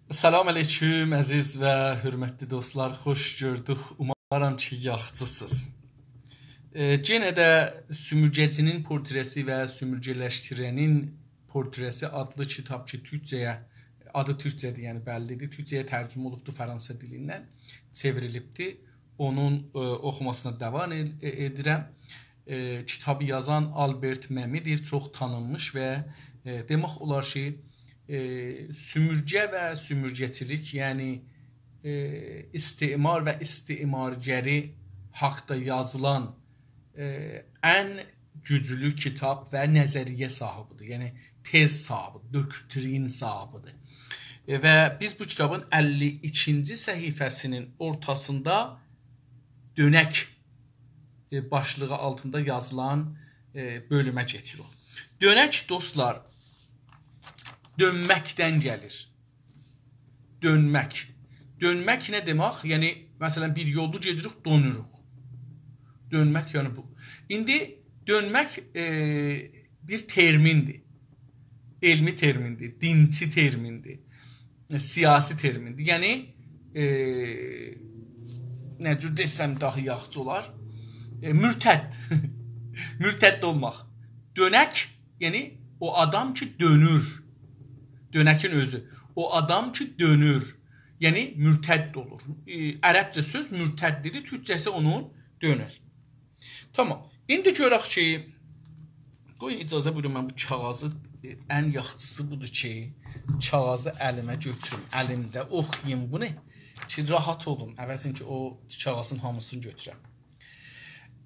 Salam aleyküm əziz və hörmətli dostlar, xoş gördük. Umarım ki, yaxşısınız. Yenə də sümürgəcinin portresi və sümürgələşdirənin portresi adlı kitab ki, adı türkcədir, yəni bəllidir. Türkcəyə tərcümə olubdur, Fransa dilindən çevrilibdir. Onun oxumasına davam edirəm. Kitabı yazan Albert Məmidir, çox tanınmış və demək olar ki, sümürgə və sümürgəçilik, yəni istimar və istimargəri haqda yazılan ən güclü kitab və nəzəriyyə sahibidir. Yəni tez sahibidir, doktrin sahibidir. Və biz bu kitabın 52-ci səhifəsinin ortasında dönək başlığı altında yazılan bölümə keçirik. Dönək dostlar, dönməkdən gəlir. Dönmək. Dönmək nə demək? Yəni, məsələn, bir yolda gedirik, dönürük. Dönmək yəni bu. İndi dönmək bir termindir. Elmi termindir, dinçi termindir, siyasi termindir. Yəni, nə cür desəm daha yaxşı olar? Mürtəd. Mürtəd olmaq. Dönək, yəni o adam ki dönür. Dönəkin özü. O adam ki dönür. Yəni mürtədd olur. Ərəbcə söz mürtəddir, türkcəsi onun dönər. Tamam. İndi görək ki, qoy icazə buyurun, mən bu kağızı ən yaxşısı budur ki, kağızı əlimə götürüm. Əlimdə oxuyayım bunu ki, rahat olun. Əvəzin ki, o kağızın hamısını götürəm.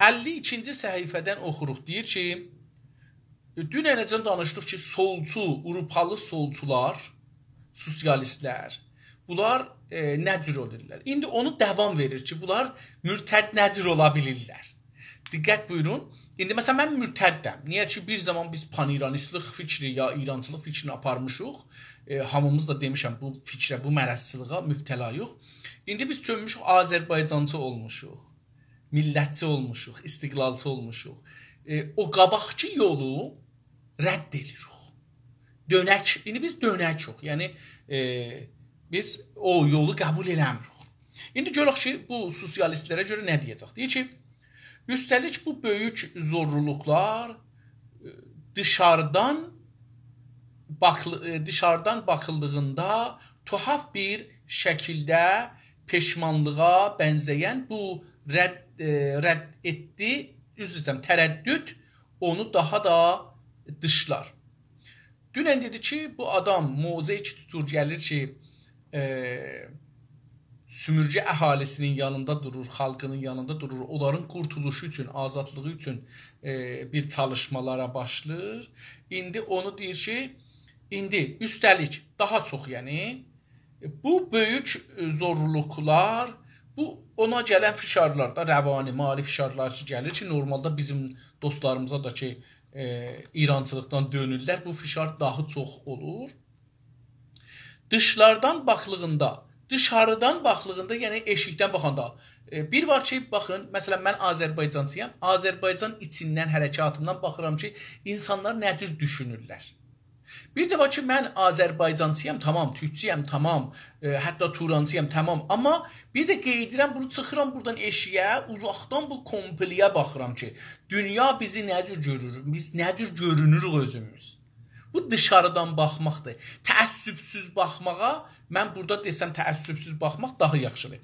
52-ci səhifədən oxuruq. Deyir ki, dünənəcən danışdıq ki, solçu, Avropalı solçular, sosialistlər, bunlar nə cür olurlar? İndi onu davam verir ki, bunlar mürtəd nə cür ola bilirlər? Diqqət buyurun. İndi məsələn, mən mürtəddəm. Niyə ki, bir zaman biz pan-İranistlıq fikri ya İrançılıq fikrini aparmışıq. Hamımız da demişəm, bu fikrə, bu mərəzçılığa mübtəlayıq. İndi biz sönmüşük, Azərbaycancı olmuşuq, millətçi olmuşuq, istiqlalçı olmuşuq. O qabaqki yolu rədd edirik. Dönək, indi biz dönərik. Yəni, biz o yolu qəbul eləmirik. İndi görək ki, bu sosialistlərə görə nə deyəcək? Deyir ki, üstəlik bu böyük zorluluqlar dışarıdan baxıldığında tuhaf bir şəkildə peşmanlığa bənzəyən bu tərəddüd onu daha da dışlar. Dünən dedi ki, bu adam mozaik tutur, gəlir ki, sümürgə əhalisinin yanında durur, xalqının yanında durur, onların qurtuluşu üçün, azadlığı üçün bir çalışmalara başlayır. İndi onu deyir ki, indi üstəlik daha çox, yəni, bu böyük zorluluqlar, bu ona gələn fişarlar da, rəvani, mali fişarlar ki, gəlir ki, normalda bizim dostlarımıza da ki, İrançılıqdan dönürlər, bu fişar daha çox olur. Dışlardan baxlığında, yəni eşikdən baxanda, bir var ki, baxın, məsələn, mən Azərbaycancıyam, Azərbaycan içindən, hərəkatından baxıram ki, insanlar nə cür düşünürlər. Bir də var ki, mən Azərbaycancıyam, tamam, türkçəyəm, tamam, hətta turancıyam, tamam, amma bir də qeydirəm, bunu çıxıram buradan eşiyə, uzaqdan bu kompliyə baxıram ki, dünya bizi nə cür görür, biz nə cür görünürük özümüz. Bu dışarıdan baxmaqdır. Təəssübsüz baxmağa, mən burada desəm təəssübsüz baxmaq daha yaxşıdır.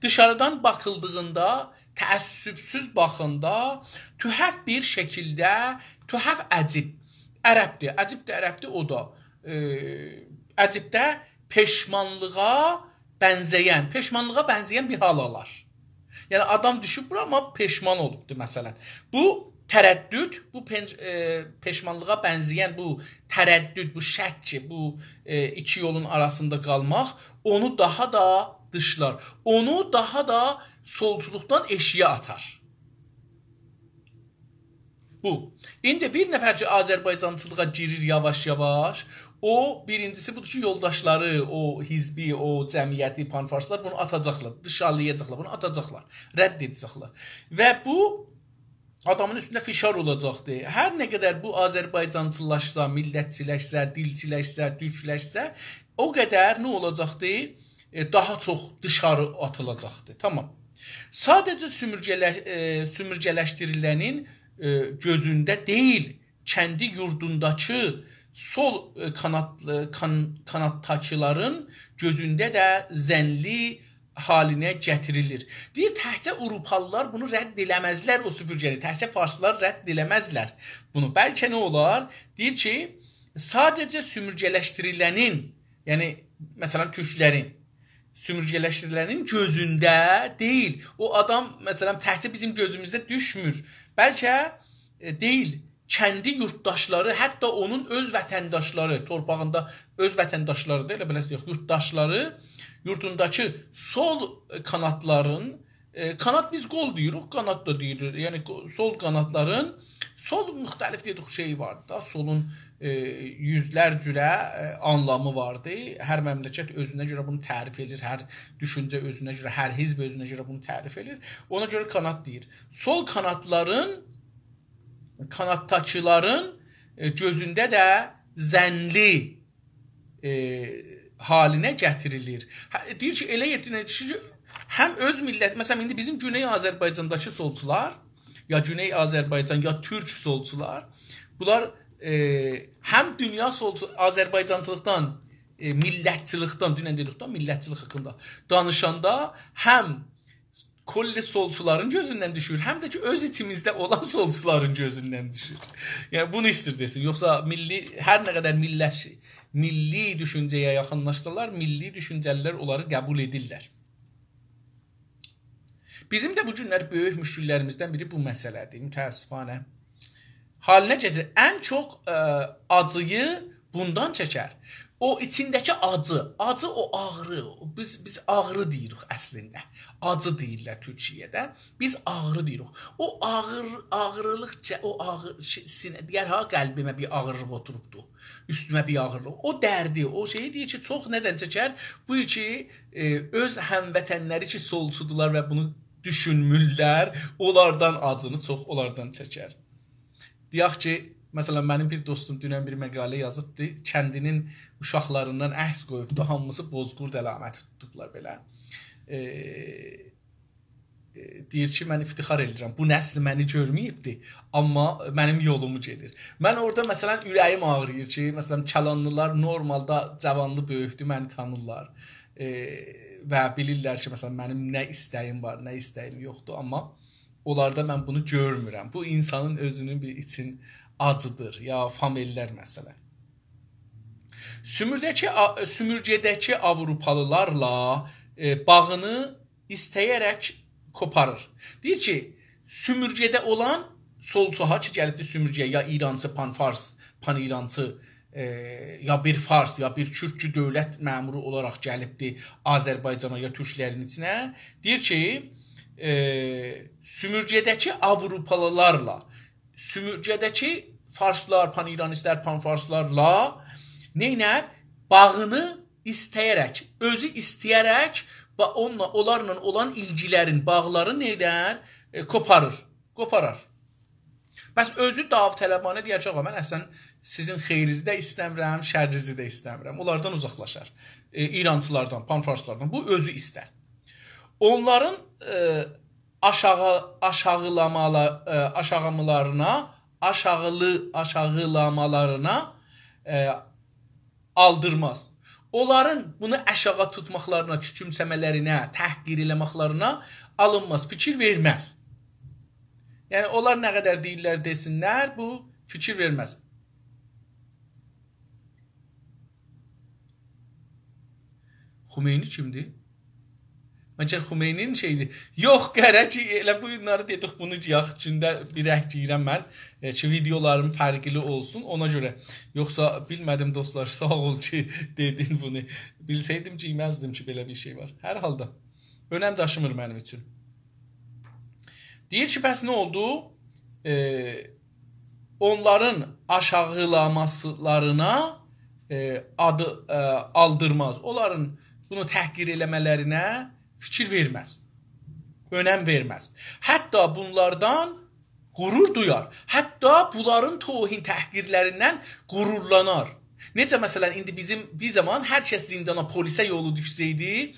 Dışarıdan baxıldığında, təəssübsüz baxında, tühəf bir şəkildə, tühəf əcib, ərəbdir, əcib də ərəbdir, o da əcibdə peşmanlığa bənzəyən bir hal alar. Yəni, adam düşüb bura, amma peşman olubdur, məsələn. Bu tərəddüd, bu peşmanlığa bənzəyən bu tərəddüd, bu şək ki, bu iki yolun arasında qalmaq, onu daha da dışlar. Onu daha da solçuluqdan eşiyə atar. Bu. İndi bir nəfər ki, Azərbaycancılığa girir yavaş-yavaş, o birincisi budur ki, yoldaşları, o hizbi, o cəmiyyəti, panfarslar bunu atacaqlar, dışarılayacaqlar, bunu atacaqlar, rədd edəcəklər. Və bu adamın üstündə fişar olacaqdır. Hər nə qədər bu Azərbaycancılaşsa, millətçiləşsə, dilçiləşsə, türkləşsə, o qədər nə olacaqdır? Daha çox dışarı atılacaqdır. Tamam. Sadəcə sümürgələşdirilənin gözündə deyil, kəndi yurdundakı sol kanatdakıların gözündə də zənli halinə gətirilir. Deyir, təhcə Avropalılar bunu rədd eləməzlər o süpürgəni. Təhcə farslılar rədd eləməzlər bunu. Bəlkə nə olar? Deyir ki, sadəcə sümürgələşdirilənin, yəni məsələn türklərin sümürgələşdirilənin gözündə deyil. O adam məsələn təhcə bizim gözümüzdə düşmür. Bəlkə deyil, kəndi yurtdaşları, hətta onun öz vətəndaşları, torpağında öz vətəndaşları da elə biləsiz yox, yurtdaşları yurdundakı sol kanatların, kanat biz qol deyirik, kanat da deyirik. Yəni sol kanatların, sol müxtəlif dedik şey vardı da, solun yüzlər cürə anlamı vardı. Hər məmləkət özünə görə bunu tərif edir, hər düşüncə özünə görə, hər hizb özünə görə bunu tərif edir. Ona görə kanat deyir. Sol kanatların, kanatdakıların gözündə də zənli halinə gətirilir. Deyir ki, elə yetişir ki, həm öz millət, məsələn, indi bizim Güney Azərbaycandakı solçular, ya Güney Azərbaycan, ya türk solçular, bunlar həm dünya solçu, Azərbaycancılıqdan, millətçilikdən, dünən dedikdən millətçilik haqqında danışanda həm kolli solçuların gözündən düşür, həm də ki, öz içimizdə olan solçuların gözündən düşür. Yəni, bunu istir desin. Yoxsa hər nə qədər milli düşüncəyə yaxınlaşsalar, milli düşüncəlilər onları qəbul edirlər. Bizim də bu günlər böyük müşküllərimizdən biri bu məsələdir, mütəəssifanə. Halinə gətirir. Ən çox acıyı bundan çəkər. O içindəki acı o ağrı, biz ağrı deyirik əslində. Acı deyirlər Türkiyədə, biz ağrı deyirik. O ağrılıqca, o ağrı, deyər ha, qəlbimə bir ağırlıq oturubdur, üstümə bir ağırlıq. O dərdi, o şeyi deyir ki, çox nədən çəkər? Bu ki, öz həmvətənləri ki, solçudular və bunu düşünmürlər, onlardan acını çox onlardan çəkər. Deyək ki, məsələn, mənim bir dostum dünən bir məqalə yazıbdı, kəndinin uşaqlarından əhs qoyubdu, hamısı bozqurd əlaməti tutublar belə. Deyir ki, mən iftixar edirəm, bu nəsli məni görməyibdi, amma mənim yolumu gedir. Mən orada, məsələn, ürəyim ağrıyır ki, məsələn, Kəlanlılar normalda cavanlı böyükdür, məni tanırlar və bilirlər ki, məsələn, mənim nə istəyim var, nə istəyim yoxdur, amma onlarda mən bunu görmürəm. Bu insanın özünün bir için acıdır, ya famililər məsələ. Sümürgədəki Avropalılarla bağını istəyərək koparır. Deyir ki, sümürgədə olan solçuha ki, gəlibdir sümürgəyə, ya İrancı, pan-İrancı, ya bir fars, ya bir kürtçü dövlət məmuru olaraq gəlibdir Azərbaycana, ya türklərin içinə. Deyir ki, sümürgədəki Avropalılarla, sümürgədəki farslar, pan-İranistlər, pan-farslarla neynər? Bağını istəyərək, özü istəyərək və onlarla olan ilgilərin, bağları neynər? Qoparar. Bəs özü dav tələbanə deyər ki, mən əslən sizin xeyrizi də istəmirəm, şərrizi də istəmirəm. Onlardan uzaqlaşar. İrancılardan, pan-farslardan. Bu özü istər. Onların aşağılamalarına aldırmaz. Onların bunu aşağı tutmaqlarına, küçümsəmələrinə, təhqir eləməklərinə alınmaz, fikir verməz. Yəni, onlar nə qədər deyirlər desinlər, bu fikir verməz. Xümeyni kimdir? Məncə Xümeyninin şeydir. Yox, qərə ki, elə bu günləri dedik bunu deyək, gündə bir rəh deyirəm mən ki, videolarım fərqli olsun, ona görə. Yoxsa bilmədim dostlar, sağ ol ki, dedin bunu. Bilsəydim ki, yeməzdim ki, belə bir şey var. Hər halda, önəm daşımır mənim üçün. Deyir ki, bəs nə oldu? Onların aşağılamasılarına adı aldırmaz. Onların bunu təhqir eləmələrinə fikir verməz. Önəm verməz. Hətta bunlardan qürur duyar. Hətta bunların tohin təhqirlərindən qürurlanar. Necə məsələn indi bir zaman hər kəs zindana, polisə yolu düşsəydi,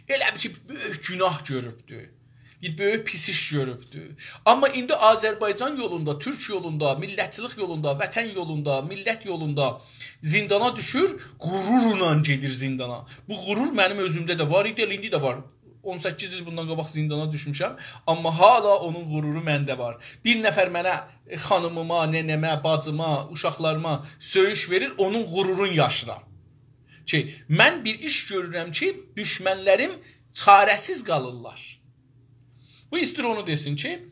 elə bir ki, böyük günah görübdü. Bir böyük pis iş görübdü. Amma indi Azərbaycan yolunda, Türk yolunda, millətçilik yolunda, vətən yolunda, millət yolunda zindana düşür, qürurla gedir zindana. Bu qürur mənim özümdə də var idi, indi də var. 18 il bundan qabaq zindana düşmüşəm, amma hala onun qüruru məndə var. Bir nəfər mənə xanımıma, nənəmə, bacıma, uşaqlarıma söyüş verir, onun qürurun yaşıram. Ki, mən bir iş görürəm ki, düşmənlərim çarəsiz qalırlar. Bu istir onu desin ki,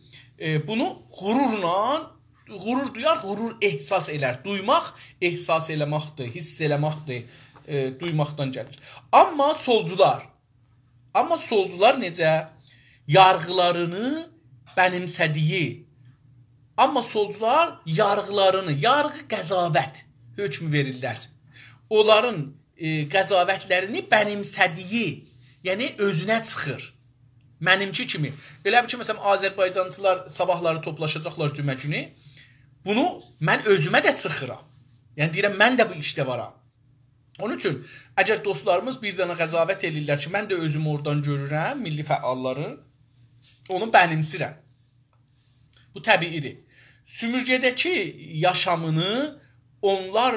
bunu qürurla, qürur duyar, qürur ehsas elər. Duymaq ehsas eləməkdir, hiss eləməkdir, duymaqdan gəlir. Amma solcular necə? Yargılarını bənimsədiyi. Amma solcular yargılarını, yargı qəzavət hökm verirlər. Onların qəzavətlərini bənimsədiyi, yəni özünə çıxır. Mənimki kimi. Elə bir ki, məsələn, Azərbaycançılar sabahları toplaşacaqlar cümə günü. Bunu mən özümə də çıxıram. Yəni deyirəm, mən də bu işdə varam. Onun üçün, əgər dostlarımız bir dənə qəzavət edirlər ki, mən də özümü oradan görürəm, milli fəalları, onu bənimsirəm. Bu təbiidir. Sümürgədəki yaşamını onlar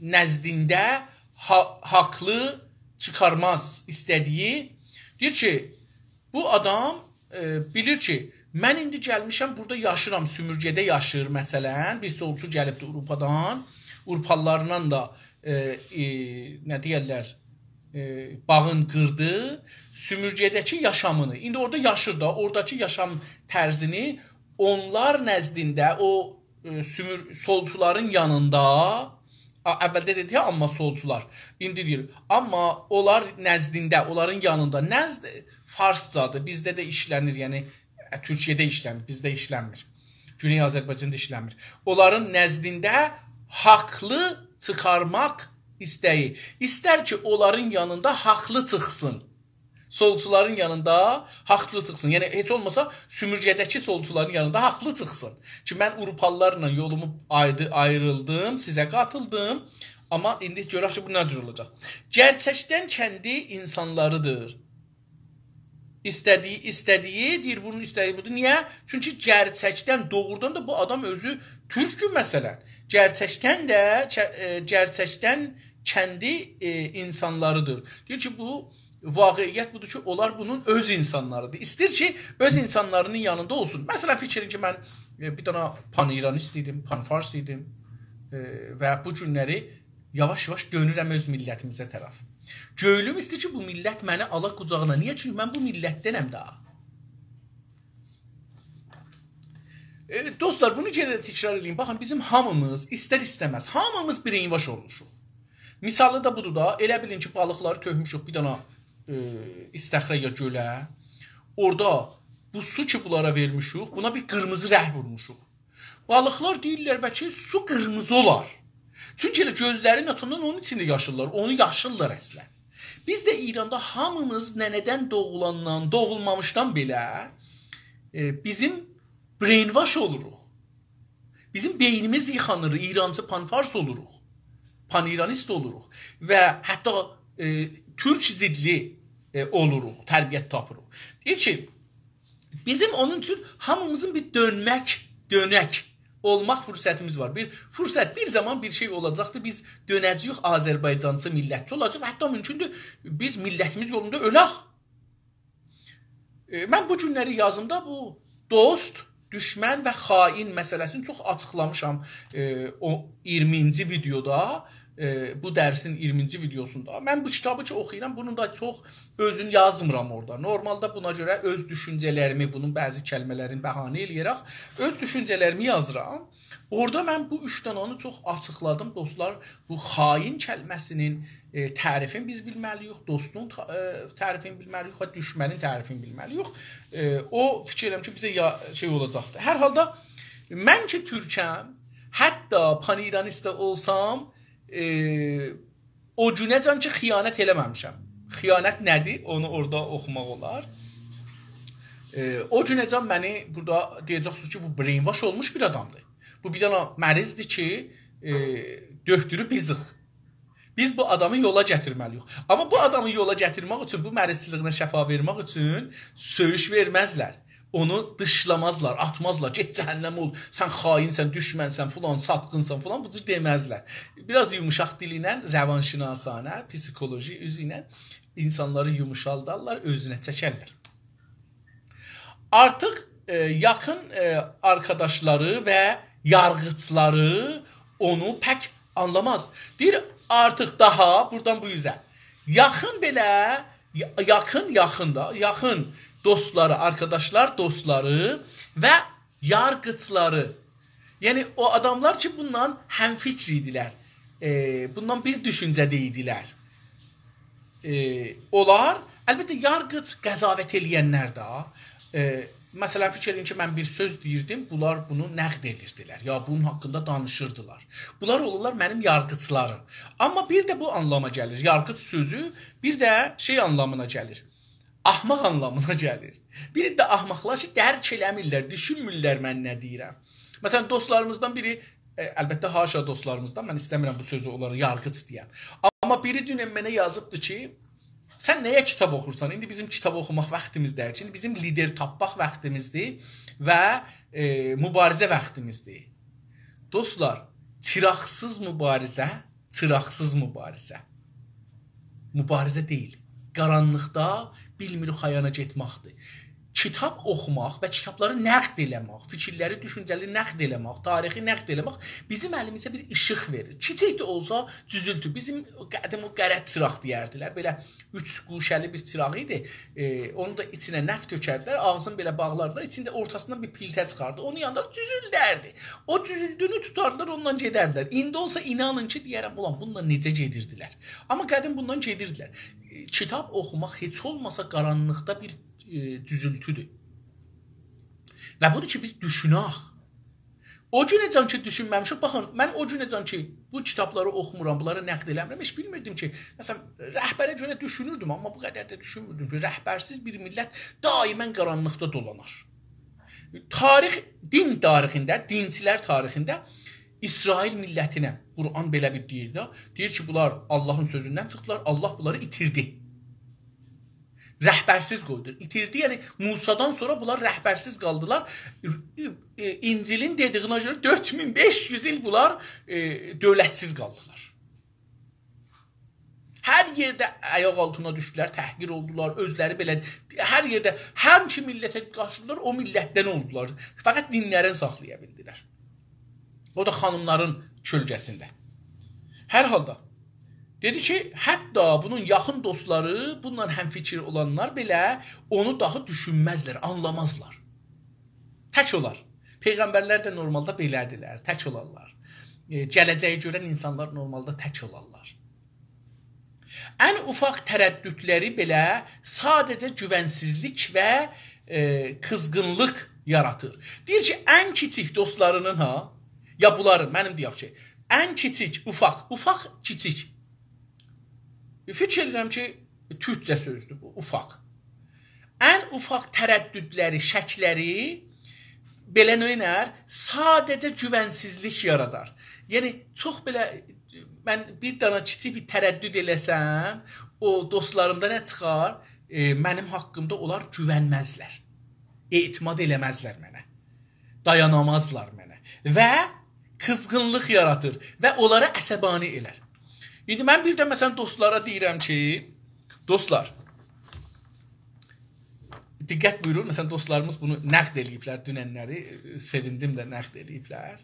nəzdində haqlı çıxarmaz istədiyi, deyir ki, bu adam bilir ki, mən indi gəlmişəm, burada yaşıram, sümürgədə yaşır məsələn, bir solcu gəlibdir Avropadan, Avropalılarla da nə deyərlər, bağın qırdı, sümürgədəki yaşamını, indi orada yaşır da, oradakı yaşam tərzini onlar nəzdində, o solcuların yanında, əvvəldə dedi ya, amma solcular, indi deyir, amma onlar nəzdində, onların yanında, nəzd farscadır, bizdə də işlənir, yəni Türkiyədə işlənir, bizdə işlənmir, Güney Azərbaycanda işlənmir. Onların nəzdində haqlı çıxarmaq istəyi. İstər ki, onların yanında haqlı çıxsın. Solcuların yanında haqlı çıxsın. Yəni, heç olmasa sümürgədəki solcuların yanında haqlı çıxsın. Ki, mən Avropalılarla yolumu ayrıldım, sizə qatıldım. Amma indi görək ki, bu nə cür olacaq. Gerçəkdən kəndi insanlarıdır. İstədiyi, deyir, bunun istədiyi budur. Niyə? Çünki gerçəkdən, doğrudan da bu adam özü türkdür məsələn. Gerçəkdən kəndi insanlarıdır. Deyir ki, bu vaqiyyət budur ki, onlar bunun öz insanlarıdır. İstir ki, öz insanlarının yanında olsun. Məsələn, fikrin ki, mən bir dana pan-İranist idim, pan-Fars idim və bu günləri yavaş-yavaş dönürəm öz millətimizə tərəf. Göylüm istəyir ki, bu millət məni ala qucağına. Niyə? Çünki mən bu millətdənəm daha. Dostlar, bunu gələ təkrar edeyim. Baxın, bizim hamımız, istər-istəməz, hamımız brainwash olmuşuq. Misalı da budur da, elə bilin ki, balıqları tökmüşük bir dana istəxrəyə gölə. Orada bu su ki, bunlara vermişik, buna bir qırmızı rəh vurmuşuq. Balıqlar deyirlər, bəlkə su qırmızı olar. Çünki elə gözlərin atından onun içində yaşırlar, onu yaşırlar əslən. Biz də İranda hamımız nənədən doğulandan, doğulmamışdan belə bizim brainwash oluruq. Bizim beynimiz yıxanır, İrancı pan-Fars oluruq, pan-İranist oluruq və hətta türk zidli oluruq, tərbiyyət tapırıq. Deyir ki, bizim onun üçün hamımızın bir dönək olmaq fürsətimiz var. Bir fürsət, bir zaman bir şey olacaqdır. Biz dönəcəyik, Azərbaycançı millətçi olacaq. Hətta mümkündür, biz millətimiz yolunda ölək. Mən bu günləri yazımda bu dost, düşmən və xain məsələsini çox açıqlamışam o 20-ci videoda, bu dərsin 20-ci videosunda. Mən bu kitabı ki oxuyuram, bunun da çox özünü yazmıram orada. Normalda buna görə öz düşüncələrimi, bunun bəzi kəlmələrini bəhanə eləyərək öz düşüncələrimi yazıram. Orada mən bu 3 dənəni çox açıqladım dostlar. Bu xain kəlməsinin tərifini biz bilməliyik, dostun tərifini bilməliyik və düşmənin tərifini bilməliyik. O fikirəm ki, bizə şey olacaqdır. Hər halda mən ki türkəm, hətta pan-İranistə olsam, o günəcən ki, xiyanət eləməmişəm. Xiyanət nədir? Onu orada oxumaq olar. O günəcən məni burada deyəcəksiniz ki, bu brainwash olmuş bir adamdır. Bu bir dənə mərizdir ki, döktürüb bizıq. Biz bu adamı yola gətirməliyik. Amma bu adamı yola gətirmək üçün, bu mərizçiliyinə şəfa vermək üçün söyüş verməzlər. Onu dışlamazlar, atmazlar. Get cəhənnəm ol, sən xainsən, düşmənsən, filan, satqınsan, filan. Bu cür deməzlər. Biraz yumuşaq dili ilə, rəvanşünasanə, psixoloji üzü ilə insanları yumuşaldarlar, özünə çəkərlər. Artıq yaxın arkadaşları və yargıçları onu pək anlamaz. Deyir, artıq daha buradan bu yüzə. Yaxın belə, yaxın dostları, arkadaşlar, dostları və yargıçları. Yəni o adamlar ki, bundan həmfikr idilər. Bundan bir düşüncədə idilər. Onlar, əlbəttə, yargıç qəzavət eləyənlər də, məsələn, fikir edin ki, mən bir söz deyirdim, bunlar bunu nəqd edirdilər, ya bunun haqqında danışırdılar. Bunlar olurlar mənim yargıçlarım. Amma bir də bu anlama gəlir, yargıç sözü bir də şey anlamına gəlir, ahmaq anlamına gəlir. Bir də ahmaqlar ki, dərk eləmirlər, düşünmürlər mən nə deyirəm. Məsələn, dostlarımızdan biri, əlbəttə, haşa dostlarımızdan, mən istəmirəm bu sözü onlara yargıç deyəm. Amma biri dünən mənə yazıbdır ki, sən nəyə kitab oxursan? İndi bizim kitab oxumaq vaxtimizdər ki, bizim lider tapmaq vaxtimizdir və mübarizə vaxtimizdir. Dostlar, çıraqsız mübarizə, çıraqsız mübarizə. Mübarizə deyil. Qaranlıqda bilmir xayana getməkdir. Kitab oxumaq və kitabları nəqd eləmək, fikirləri, düşüncələri nəqd eləmək, tarixi nəqd eləmək bizim əlimizə bir işıq verir. Kiçik də olsa cüzültü. Bizim qədim o qərət çıraq deyərdilər. Belə 3 quşəli bir çıraq idi. Onu da içinə nəft tökərdilər, ağzını belə bağlardılar, içində ortasından bir piltə çıxardı. Onu yanında cüzüldərdi. O cüzüldüyünü tutardılar, ondan gedərdilər. İndi olsa inanın ki, deyərəm, ulan bununla necə gedirdilər. Amma qədim bundan gedirdilər. Kitab oxumaq heç olmasa qaranlıqda bir düzültüdür. Və budur ki, biz düşünək. O günəcən ki, düşünməmişik. Baxın, mən o günəcən ki, bu kitabları oxumuram, bunları nəqd eləmirəm. Heç bilmirdim ki, məsələn, rəhbərə görə düşünürdüm, amma bu qədər də düşünmürdüm ki, rəhbərsiz bir millət daimən qaranlıqda dolanar. Tarix, din tarixində, dincilər tarixində İsrail millətinə, Quran belə bir deyir də, deyir ki, bunlar Allahın sözündən çıxdılar, Allah bunları itirdi. Rəhbərsiz qoydu. İtirdi, yəni Musadan sonra bunlar rəhbərsiz qaldılar. İncilin dediyinə görə 4500 il bunlar dövlətsiz qaldılar. Hər yerdə ayaq altına düşdülər, təhqir oldular, özləri belə, hər yerdə, həm ki millətə qaçdılar, o millətdən oldular. Fəqət dinlərini saxlaya bildilər. O da xanımların kölgəsində. Hər halda, dedi ki, hətta bunun yaxın dostları, bununla həmfikir olanlar belə onu daha düşünməzlər, anlamazlar. Tək olar. Peyğəmbərlər də normalda belədilər, tək olarlar. Gələcəyi görən insanlar normalda tək olarlar. Ən ufaq tərəddüdləri belə sadəcə güvənsizlik və qızğınlıq yaratır. Deyir ki, ən kiçik dostlarının ya bunların, mənim deyək ki, ən kiçik, ufaq, kiçik. Fikir edirəm ki, türkcə sözdür bu, ufaq. Ən ufaq tərəddüdləri, şəkləri belə nöynər, sadəcə güvənsizlik yaradar. Yəni, çox belə, mən bir dana kiçik bir tərəddüd eləsəm, o dostlarımda nə çıxar? Mənim haqqımda onlar güvənməzlər. Etimad eləməzlər mənə. Dayanamazlar mənə. Və qızğınlıq yaratır və onlara əsəbani elər. İndi mən bir də məsələn dostlara deyirəm ki, dostlar, diqqət buyurun, məsələn dostlarımız bunu nəqd eləyiblər dünənləri, sevindim də nəqd eləyiblər.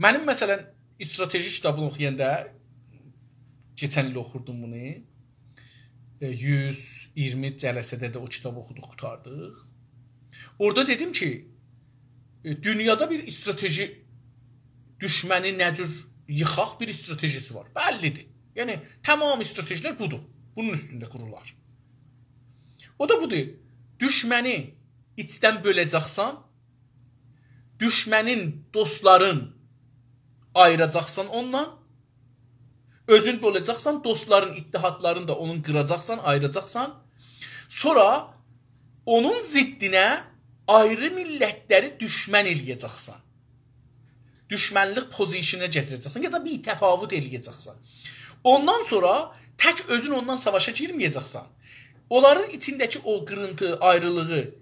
Mənim məsələn strateji kitabını oxuyanda, keçən il oxurdum bunu, 120 cələsədə də o kitabı oxuduq, qutardıq. Orada dedim ki, dünyada bir strateji düşməni nə cür yıxaq bir stratejisi var. Bəllidir. Yəni, tamam stratejilər budur. Bunun üstündə qurular. O da budur. Düşməni içdən böləcəksən, düşmənin, dostların ayıracaqsan ondan, özün böləcəksən, dostların, ittihadların da onun qıracaqsan, ayıracaqsan, sonra onun ziddinə ayrı millətləri düşmən eləyəcəksən. Düşmənlik pozisiyona gətirəcəksən ya da bir təfavüt eləyəcəksən. Ondan sonra tək özün ondan savaşa girməyəcəksən. Onların içindəki o qırıntı, ayrılığı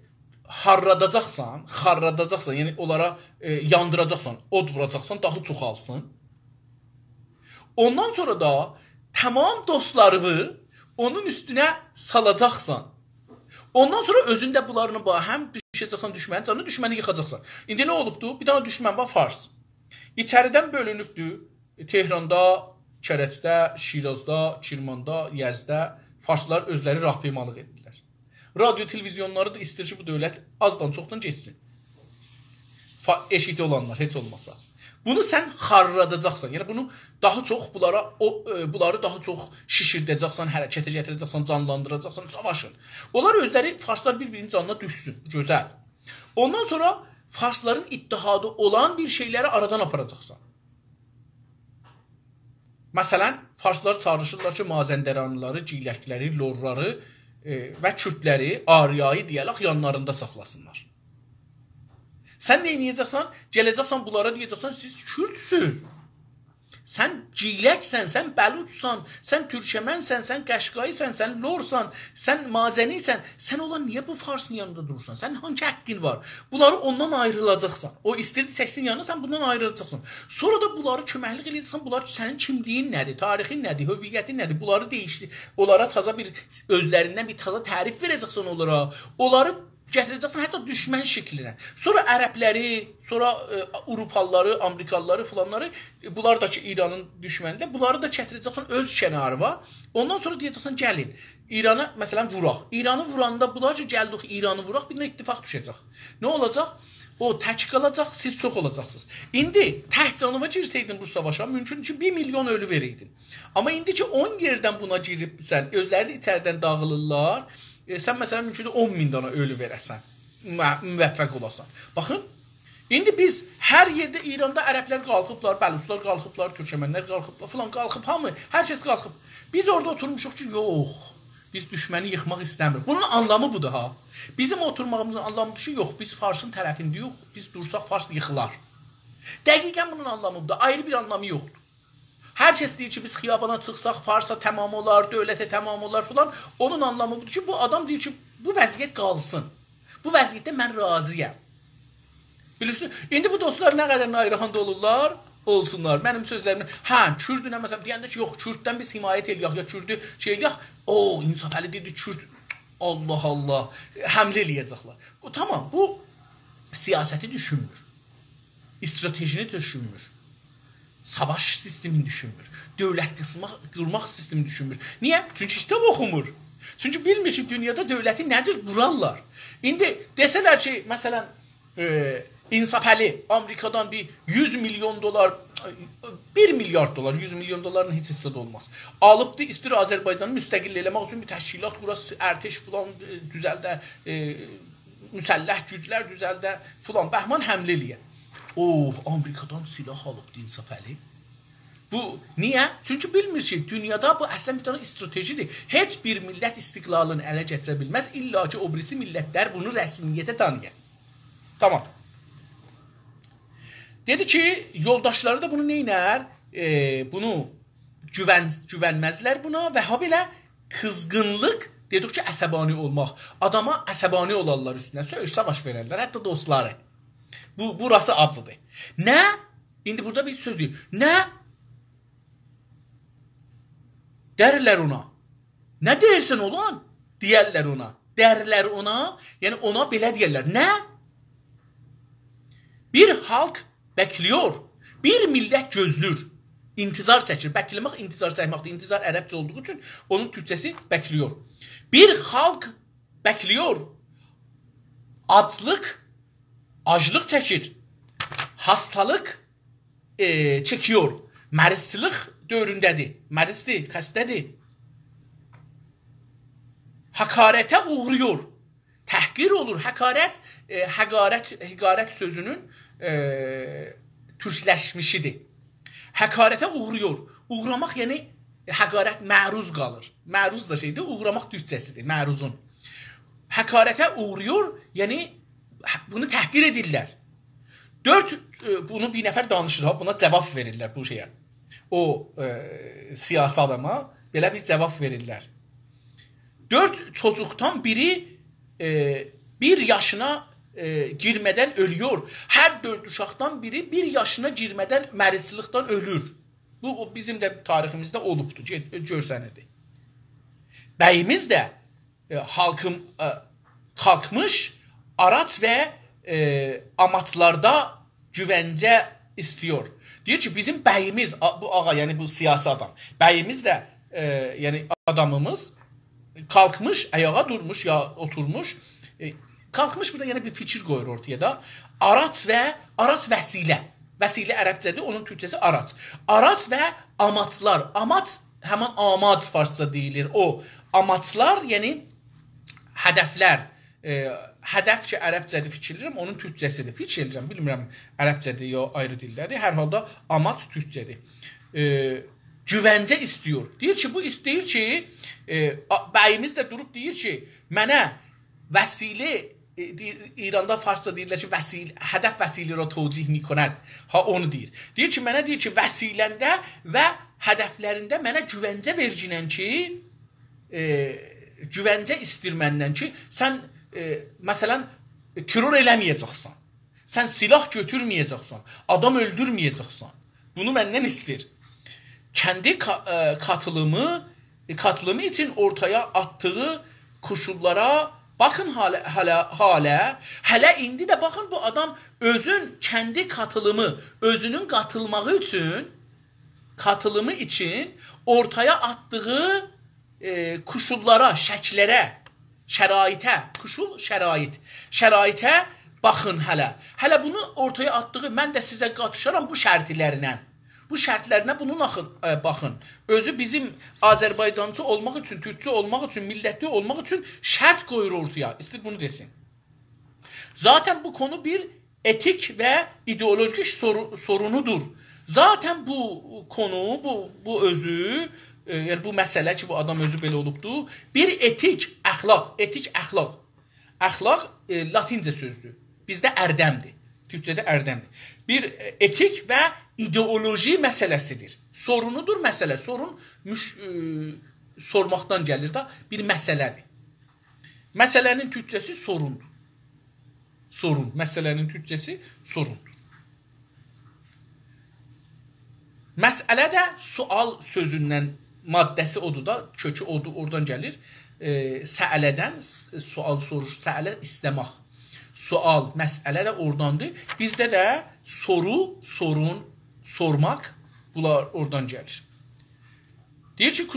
harradacaqsan, yəni onlara yandıracaqsan, od vuracaqsan, daha çoxalsın. Ondan sonra da tamam dostlarını onun üstünə salacaqsan. Ondan sonra özündə bunlarını həm düşəcəksən düşmənin canını, düşməni yıxacaqsan. İndi nə olubdu? Bir dənə düşmən var, Fars. İçəridən bölünübdü. Tehranda, Kərəcdə, Şirazda, Kirmanda, Yəzdə farslar özləri rahpeymalıq etdilər. Radyo, televizyonları da istir ki, bu dövlət azdan çoxdan geçsin. Eşikdə olanlar, heç olmasa. Bunu sən xarradacaqsan. Yəni bunu daha çox bunları daha çox şişirdəcəksən, hərəkətə gətirəcəksən, canlandıracaqsan, savaşın. Onlar özləri farslar bir-birinin canına düşsün. Gözəl. Ondan sonra farsların ittihadı olan bir şeyləri aradan aparacaqsan. Məsələn, farslar çağırışırlar ki, Mazəndəranlıları, Ciyləkləri, Lorları və Kürdləri, Ariyayı deyərək yanlarında saxlasınlar. Sən nə edəcəksən? Gələcəksən bunlara deyəcəksən, siz Kürdsüz. Sən Ciyləksən, sən Bəluçsan, sən Türkəmənsən, sən Qəşqayısən, sən Lorsan, sən Mazənisən. Sən olan niyə bu Farsın yanında durursan? Sən hangi haqqın var? Bunları ondan ayrılacaqsan. O istirdi səksin yanına sən bundan ayrılacaqsan. Sonra da bunları köməklik edəcəksən. Bunlar sənin kimliyin nədir, tarixin nədir, hüviyyətin nədir? Bunları dəyişdir. Onlara taza bir özlərindən bir taza tərif verəcəksən onlara. Onları gətirəcəksən hətta düşmən şəklinə. Sonra ərəbləri, sonra Avropalıları, Amerikalıları filanları, bunlar da ki İranın düşmənində, bunları da gətirəcəksən öz kənarına. Ondan sonra deyəcəksən gəlin. İranı məsələn vuraq. İranı vuranda bunlar ki gəldik İranı vuraq, bir ittifaq düşəcək. Nə olacaq? O tək qalacaq, siz çox olacaqsınız. İndi tək canıva girsəydin bu savaşa, mümkündür ki 1 milyon ölü verəydin. Amma indi ki 10 yerdən buna giribsən, özləri içəridən dağılırlar. Sən məsələn mümkündür 10.000 dana ölü verəsən, müvəffəq olasan. Baxın, indi biz hər yerdə İranda ərəblər qalxıblar, Bəluçlar qalxıblar, Türkmənlər qalxıblar, filan qalxıb, hamı, hər kəs qalxıb. Biz orada oturmuşuq ki, yox, biz düşməni yıxmaq istəmirik. Bunun anlamı budur ha. Bizim oturmağımızın anlamıdır ki, yox, biz Farsın tərəfindəyik, biz dursaq Fars yıxılar. Dəqiqən bunun anlamı budur, ayrı bir anlamı yoxdur. Hər kəs deyir ki, biz xiyabana çıxsaq, Farsa tamam olar, dövlətə tamam olar filan. Onun anlamı budur ki, bu adam deyir ki, bu vəziyyət qalsın. Bu vəziyyətdə mən razıyam. Bilirsiniz? İndi bu dostlar nə qədər nayrahanda olurlar, olsunlar. Mənim sözlərimlə, Kürdünə məsələn deyəndə ki, yox, Kürddən biz himayət eləyək, ya Kürdü şey eləyək. İnsaf Əli dedi, Kürd, Allah Allah, həmlə eləyəcəklər. Tamam, bu siyasəti düşünmür. İstratejini düşünmür. Savaş sistemini düşünmür. Dövlət qırmaq sistemini düşünmür. Niyə? Çünki kitab oxumur. Çünki bilmir ki, dünyada dövləti nədir qurarlar. İndi desələr ki, məsələn, İnsaf Əli Amerikadan bir 100 milyon dolar, 1 milyard dolar, 100 milyon doların heç hissədə olmaz. Alıbdı, istir Azərbaycanı müstəqil eləmək üçün bir təşkilat qurası, ərteş filan düzəldə, müsəlləh güclər düzəldə, filan, bəhman həmlə eləyə. Amerikadan silah alıbdı İnsaf Əli. Bu, niyə? Çünki bilmir ki, dünyada bu əslən bir tane stratejidir. Heç bir millət istiqlalını ələ gətirə bilməz. İlla ki, o birisi millətlər bunu rəsmiyyətə tanıyır. Tamam. Dedi ki, yoldaşları da bunu neynər? Bunu güvənməzlər buna və ha belə qızğınlıq, dedikcə əsəbani olmaq. Adama əsəbani olarlar üstünə, söyüş savaş verərlər, hətta dostları. Burası acıdır. Nə? İndi burada bir söz deyir. Nə? Dərlər ona. Nə deyirsən olan? Deyərlər ona. Dərlər ona. Yəni ona belə deyərlər. Nə? Bir xalq bəkliyor. Bir millət gözlür. İntizar çəkir. Bəkləmək intizar çəkməkdir. İntizar ərəbcə olduğu üçün onun türkçəsi bəkliyor. Bir xalq bəkliyor. Aclıq çəkir, hastalıq çəkiyor, mərizçilik dövründədir, mərizdir, xəstədir, həqarətə uğruyor, təhqir olur, həqarət sözünün türkləşmişidir. Həqarətə uğruyor, uğramaq yəni həqarət məruz qalır, məruz da şeydir, uğramaq türkçəsidir, məruzun. həqarətə uğruyor, yəni bunu təhqir edirlər. 4 bunu bir nəfər danışır, buna cavab verirlər bu şeyə. O siyasi adama belə bir cavab verirlər. 4 çocuktan biri 1 yaşına girmədən ölüyor. Hər 4 uşaqdan biri 1 yaşına girmədən mərizlikdən ölür. Bu bizim də tariximizdə olubdur, görsənirdi. Bəyimiz də xalqmış araç və amaçlarda güvəncə istiyor. Deyir ki, bizim bəyimiz, bu ağa, yəni bu siyasi adam, bəyimiz də, yəni adamımız kalkmış, ayağa durmuş ya oturmuş. Kalkmış burada yəni bir fikir qoyur ortaya da. Araç vəsilə. Vəsilə ərəbcədir, onun türkçəsi araç. Araç və amaçlar. Amaç, həmən amac farsça deyilir. O amaçlar, yəni hədəflər. Hədəf ki, ərəbcədir fikirləyirəm, onun türkçəsidir. Fikirləyirəm, bilmirəm ərəbcədir ya ayrı dillərdir. Hər halda amaç türkçədir. Güvəncə istiyor. Deyir ki, bu istəyir ki, bəyimiz də durub deyir ki, mənə vəsilə, İranda farsça deyirlər ki, hədəf vəsilə ra tövcih mikonəd. Ha, onu deyir. Deyir ki, mənə deyir ki, vəsiləndə və hədəflərində mənə güvəncə verginən ki, güvəncə istir məndən ki, sən, məsələn, terror eləməyəcəksən. Sən silah götürməyəcəksən. Adam öldürməyəcəksən. Bunu məndən istir. Kendi katılımı için ortaya attığı koşullara bakın hələ indi də bakın bu adam özün kendi özünün katılımı için ortaya attığı koşullara, şəklərə, şəraitə bakın hələ. Hələ bunu ortaya attığı, mən də sizə qatışaram bu şərtlərinə. Bu şərtlərinə bunun baxın. Özü bizim Azərbaycancı olmaq üçün, türkçü olmaq üçün, millətli olmaq üçün şərt qoyur ortaya. İstir bunu desin. Zaten bu konu bir etik və ideolojik sorunudur. Zaten bu konu, bu özü, yəni bu məsələ ki, bu adam özü belə olubdur, bir etik, əxlaq. Əxlaq latincə sözdür. Bizdə ərdəmdir. Türkçədə ərdəmdir. Bir etik və ideoloji məsələsidir. Sorunudur məsələ. Sorun sormaqdan gəlir də bir məsələdir. Məsələnin türkçəsi sorundur. Məsələnin türkçəsi sorundur. Məsələ də sual sözündən maddəsi odur da, kökü odur, oradan gəlir. Səələdən, sual soruş, səələ istəmək. Sual, məsələ də oradandır. Bizdə də soru, sorun, sormaq, bunlar oradan gəlir. Deyir ki,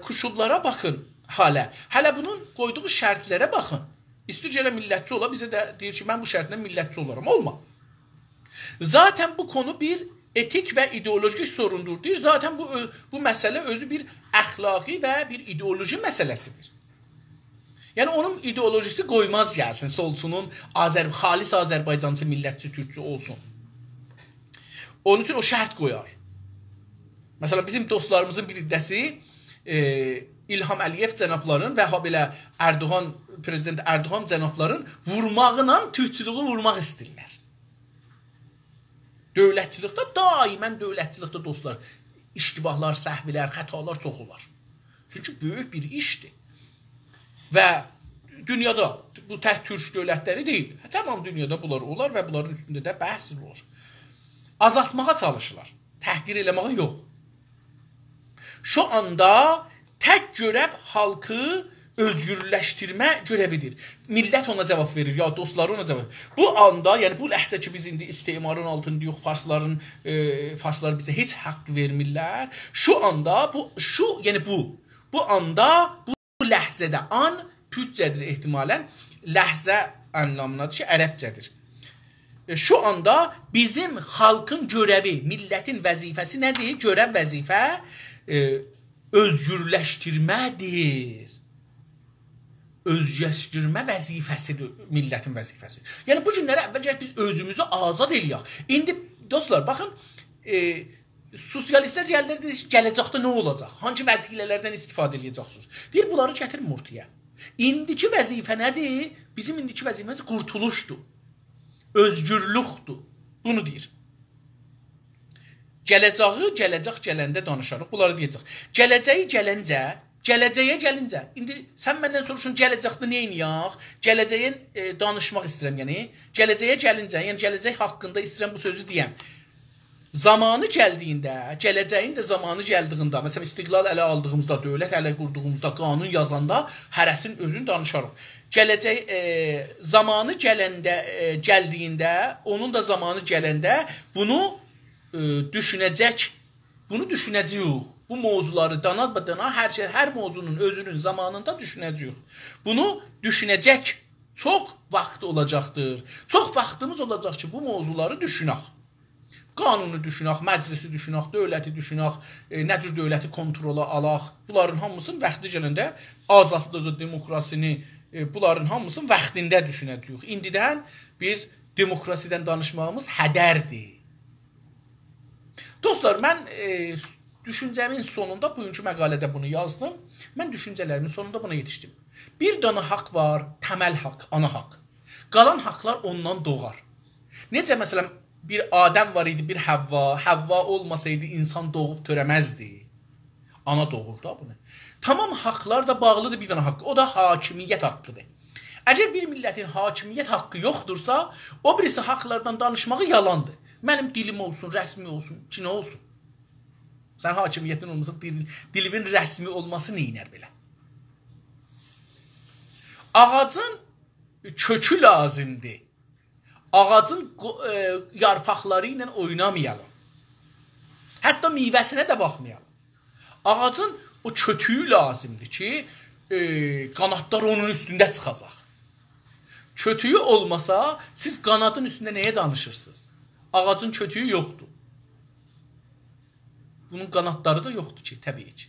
kuşullara baxın hələ. Hələ bunun qoyduğu şərtlərə baxın. İstir gələ millətçi ola, bizə də deyir ki, mən bu şərtlə millətçi olaram. Olma. Zaten bu konu bir etik və ideolojik sorundur. Deyir, zaten bu məsələ özü bir əxlaqi və bir ideoloji məsələsidir. Yəni onun ideolojisi qoymaz gəlsin, solçunun xalis Azərbaycancı millətçi türkçü olsun. Onun üçün o şərt qoyar. Məsələn, bizim dostlarımızın bir iddəsi İlham Əliyev cənabların və belə Prezident Erdoğan cənabların vurmağıyla türkçülüğü vurmaq istəyirlər. Dövlətçilikdə, daimən dövlətçilikdə dostlar, iştibahlar, səhvlər, xətalar çox olar. Çünki böyük bir işdir. Və dünyada, bu tək türk dövlətləri deyil, tamam dünyada bunlar olar və bunların üstündə də bəhs olur. Azaltmağa çalışırlar, təhqir eləməyə yox. Şu anda tək görəv halkı özgürləşdirmə görəvidir. Millət ona cavab verir, ya dostları ona cavab verir. Bu anda, yəni bu ləhzə ki, biz indi istemarın altındayıq, farslar bizə heç haqq vermirlər. Şu anda, bu anda, bu ləhzədə, an türkcədir ehtimalən, ləhzə anlamınadır ki, ərəbcədir. Şu anda bizim xalqın görəvi, millətin vəzifəsi nədir? Görəv vəzifə özgürləşdirmədir. Özgürləşdirmə vəzifəsidir, millətin vəzifəsi. Yəni bu günləri əvvəlcə biz özümüzü azad eləyək. İndi dostlar, baxın, sosialistlər gələcəkdə nə olacaq? Hangi vəzifələrdən istifadə edəcəksiniz? Deyir, bunları gətirin ortaya. İndiki vəzifə nədir? Bizim indiki vəzifəmiz qurtuluşdur. Özgürlükdür. Bunu deyir. Gələcək gələndə danışarıq. Bunları deyəcək. Gələcəyə gəlincə. İndi sən məndən soruşun, gələcəkdə nə edəyək? Gələcəyə danışmaq istəyirəm, yəni. Gələcəyə gəlincə, yəni gələcək haqqında istəyirəm bu sözü deyəm. Zamanı gəldiyində, gələcəyin də zamanı gəldiğində, məsələn, istiqlal ələ aldığımızda, dövlət ələ qurduğumuzda, qanun yazanda hərəsin özünü danışarıq. Gələcək zamanı gəldiyində, onun da zamanı gələndə bunu düşünəcəyik. Bu mövzuları dana hər mövzunun özünün zamanında düşünəcəyik. Bunu düşünəcək çox vaxt olacaqdır. Çox vaxtımız olacaq ki, bu mövzuları düşünək. Qanunu düşünək, məclisi düşünək, dövləti düşünək, nə cür dövləti kontrola alaq. Bunların hamısını vaxtı gələndə azadlığı, demokrasini, bunların hamısını vaxtında düşünəcəyik. İndidən biz demokrasiyadan danışmağımız hədərdir. Dostlar, mən düşüncəmin sonunda, bugünkü məqalədə bunu yazdım. Mən düşüncələrimin sonunda buna yetişdim. Bir dana haqq var, təməl haqq, ana haqq. Qalan haqqlar ondan doğar. Necə məsələn, bir Adəm var idi, bir Həvva. Həvva olmasaydı insan doğub törəməzdi. Ana doğur da bunu. Tamam haqqlar da bağlıdır bir dana haqqı. O da hakimiyyət haqqıdır. Əgər bir millətin hakimiyyət haqqı yoxdursa, o birisi haqqlardan danışmağı yalandır. Mənim dilim olsun, rəsmi olsun, ki nə olsun? Sən hakimiyyətin olmasa dilimin rəsmi olması neynər belə? Ağacın kökü lazımdır. Ağacın yarpaqları ilə oynamayalım. Hətta meyvəsinə də baxmayalım. Ağacın o kötüyü lazımdır ki, qanadlar onun üstündə çıxacaq. Kötüyü olmasa, siz qanadın üstündə nəyə danışırsınız? Ağacın kötüyü yoxdur. Bunun qanadları da yoxdur ki, təbii ki.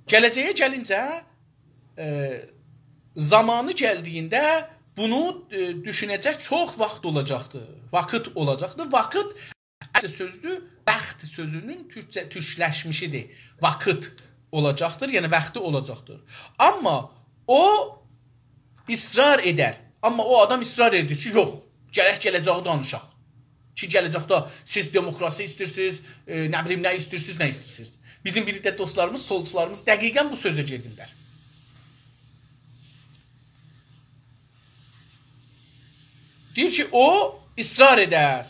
Gələcəyə gəlincə, zamanı gəldiyində bunu düşünəcək çox vaxt olacaqdır. Vakit olacaqdır. Vakit sözdür, vaxt sözünün türkləşmişidir. Vakit olacaqdır, yəni vaxtı olacaqdır. Amma o israr edər. Amma o adam israr edir ki, yox, gələcəyi danışaq. Ki, gələcəkdə siz demokrasi istəyirsiniz, nə bilim, nə istəyirsiniz. Bizim birlikdə dostlarımız, solçularımız dəqiqən bu sözə gedirlər. Deyir ki, o israr edər.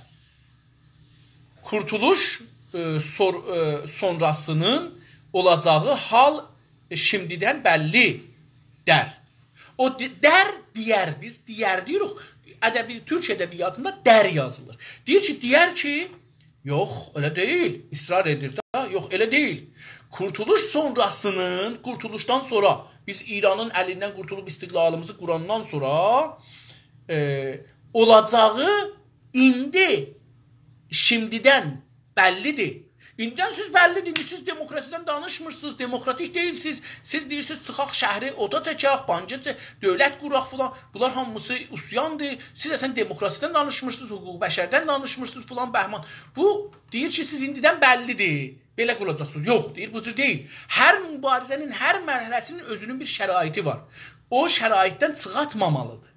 Kurtuluş sonrasının olacağı hal şimdidən bəlli der. O der deyər, biz deyər deyirik. Türk ədəbiyyatında der yazılır. Deyir ki, yox, elə deyil. İsrar edir də, yox, elə deyil. Kurtuluşdan sonra, biz İranın əlindən qurtulub istiqlalımızı qurandan sonra olacağı indi, şimdidən bəllidir. İndidən siz bəllidir, siz demokrasiyadan danışmırsınız, demokratik deyilsiniz. Siz deyirsiniz, çıxaq şəhri oda çəkək, bancı çəkək, dövlət quraq filan. Bunlar hamısı üsyandır. Siz əsən demokrasiyadan danışmırsınız, hüquq bəşərdən danışmırsınız filan bəhman. Bu, deyir ki, siz indidən bəllidir. Belə qılacaqsınız. Yox, deyir, bu cür deyil. Hər mübarizənin, hər mərhələsinin özünün bir şəraiti var. O şəraitdən çıxatmamalıdır.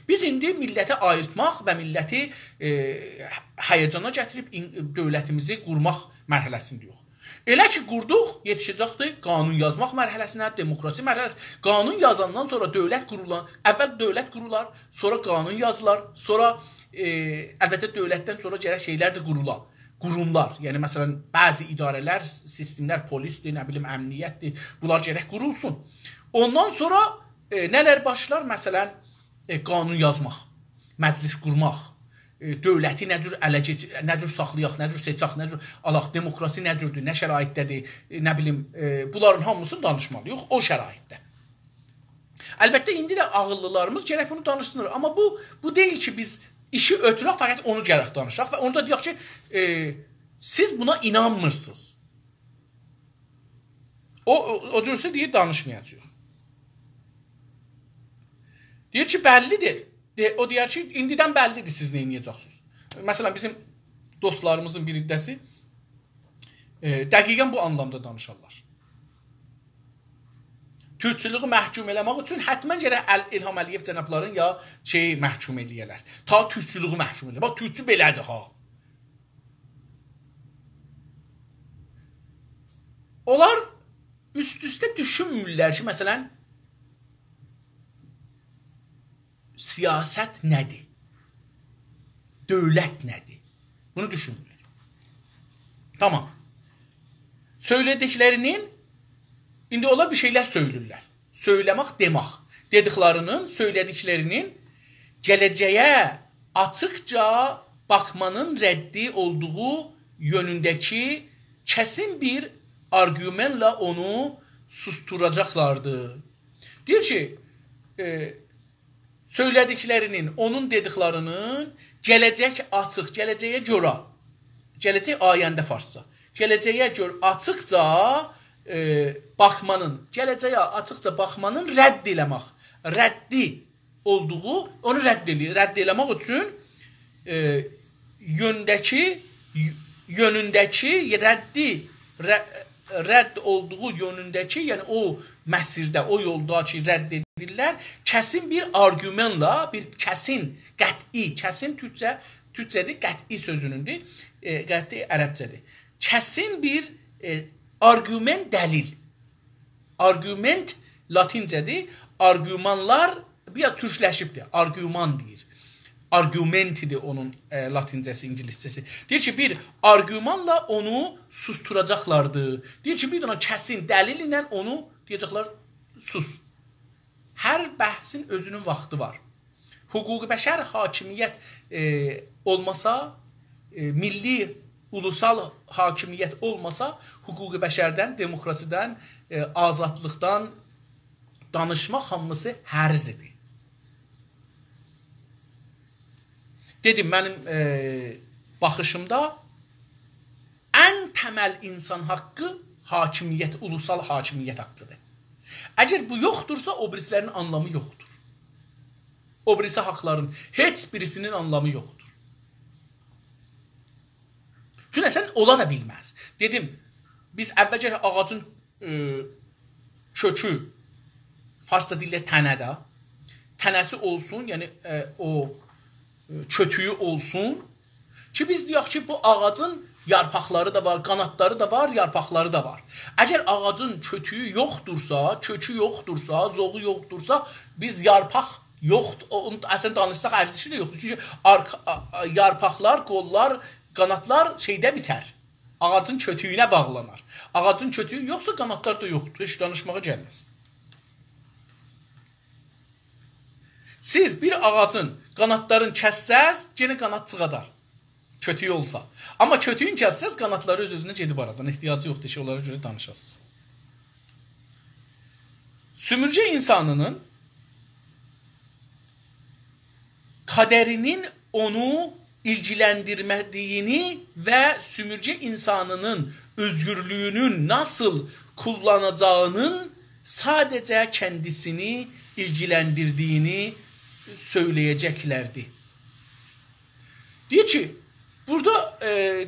Biz indi milləti ayırtmaq və milləti həyəcana gətirib dövlətimizi qurmaq mərhələsində yox. Elə ki, qurduq, yetişəcəkdir qanun yazmaq mərhələsinə, demokrasi mərhələsinə. Qanun yazandan sonra dövlət qurulan, əvvəl dövlət qurular, sonra qanun yazılar, sonra əlbəttə dövlətdən sonra gərək şeylər də qurular. Qurumlar, yəni məsələn, bəzi idarələr, sistemlər, polisdir, nə bilim, əmniyyətdir, bunlar gərək qurulsun. Ondan sonra nələr başlar? Məsələn, qanun yazmaq, məclis qurmaq, dövləti nə cür saxlayaq, nə cür seçək, nə cür alaq, demokrasi nə cürdür, nə şəraitdədir, nə bilim, bunların hamısını danışmalıyıq o şəraitdə. Əlbəttə, indi də ağıllılarımız gərək bunu danışsınlar, amma bu deyil ki, biz işi ötürək, fəqət onu gərək danışaq və onu da deyək ki, siz buna inanmırsınız. O cürsə deyir, danışmayacaq. Deyir ki, bəllidir. O deyər ki, indidən bəllidir siz nə edəcəksiniz. Məsələn, bizim dostlarımızın birindəsi Dəqiqən bu anlamda danışarlar. Türkçülüğü məhkum eləmək üçün həttəmən gərək İlham Əliyev cənabların ya məhkum eləyələr. Ta türkçülüğü məhkum eləyər. Bax, türkçü belədir ha. Onlar üst-üstə düşünmürlər ki, məsələn, siyasət nədir? Dövlət nədir? Bunu düşünmürlər. Tamam. Söylədiklərinin İndi onlar bir şeylər söylürlər. Söyləmək, demək. Dediklərinin, söylədiklərinin gələcəyə açıqca baxmanın rəddi olduğu yönündəki kəsin bir argümenlə onu susturacaqlardı. Deyir ki, söylədiklərinin, onun dediklərinin gələcək açıq, gələcəyə görə, gələcək ayəndə farsça, gələcəyə görə açıqca baxmanın, gələcəyə açıqca baxmanın rədd eləmək, rəddi olduğu, onu rədd eləmək üçün yönündəki rədd olduğu yönündəki, yəni o məsirdə, o yolda ki, rədd edirlər, kəsin bir argümenla, bir kəsin, qəti, kəsin türkçədir, qəti sözünündür, qəti ərəbcədir. Kəsin bir argüment dəlil. Argüment latincədir. Argümanlar bir türkləşibdir. Argüman deyir. Argumentidir onun latincəsi, ingiliscəsi. Deyir ki, bir argümanla onu susturacaqlardı. Deyir ki, bir dənə kəsin dəlil ilə onu deyəcəklər, sus. Hər bəhsin özünün vaxtı var. Hüquqi bəşər hakimiyyət olmasa, milli ulusal hakimiyyət olmasa, hüquqi bəşərdən, demokrasiyadan, azadlıqdan danışmaq hamısı hərzidir. Dedim, mənim baxışımda ən təməl insan haqqı hakimiyyət, ulusal hakimiyyət haqqıdır. Əgər bu yoxdursa, o birislərin anlamı yoxdur. O birisi haqların heç birisinin anlamı yoxdur. Çünki sən ola da bilməz. Dedim, biz əvvəlcə ağacın kökü, farsça dillə tənədə, tənəsi olsun, yəni o kötüyü olsun ki, biz deyək ki, bu ağacın yarpaqları da var, qanatları da var, yarpaqları da var. Əgər ağacın kötüyü yoxdursa, kökü yoxdursa, zoğu yoxdursa, biz yarpaq yoxdur, onu əslən danışsaq ərzişi də yoxdur. Çünki yarpaqlar, qollar, qanatlar şeydə bitər. Ağacın kötüyünə bağlanar. Ağacın kötüyü yoxsa qanatlar da yoxdur. Heç danışmağa gəlməz. Siz bir ağacın qanatlarını kəssəz, yenə qanat çıxadar. Kötüyü olsa. Amma kötüyün kəssəz, qanatları öz-özünə gedib aradan. Ehtiyacı yoxdur ki, onlara görə danışasınız. Sümürcə insanının kadərinin onu ilgiləndirmədiyini və sümürcə insanının özgürlüyünün nasıl kullanacağının sadəcə kəndisini ilgiləndirdiyini söyləyəcəklərdi. Deyir ki, burada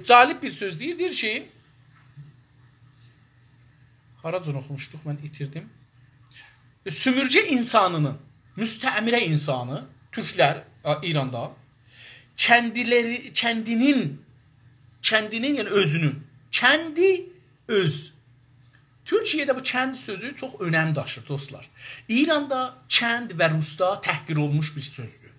cəlib bir söz deyir. Deyir ki, haracan oxumuşduq, mən itirdim. Sümürcə insanının, müstəmirə insanı, türklər İranda, kəndinin, yəni özünün, kəndi öz. Türkiyədə bu kənd sözü çox önəm daşır, dostlar. İranda kənd və Rusda təhqir olmuş bir sözdür.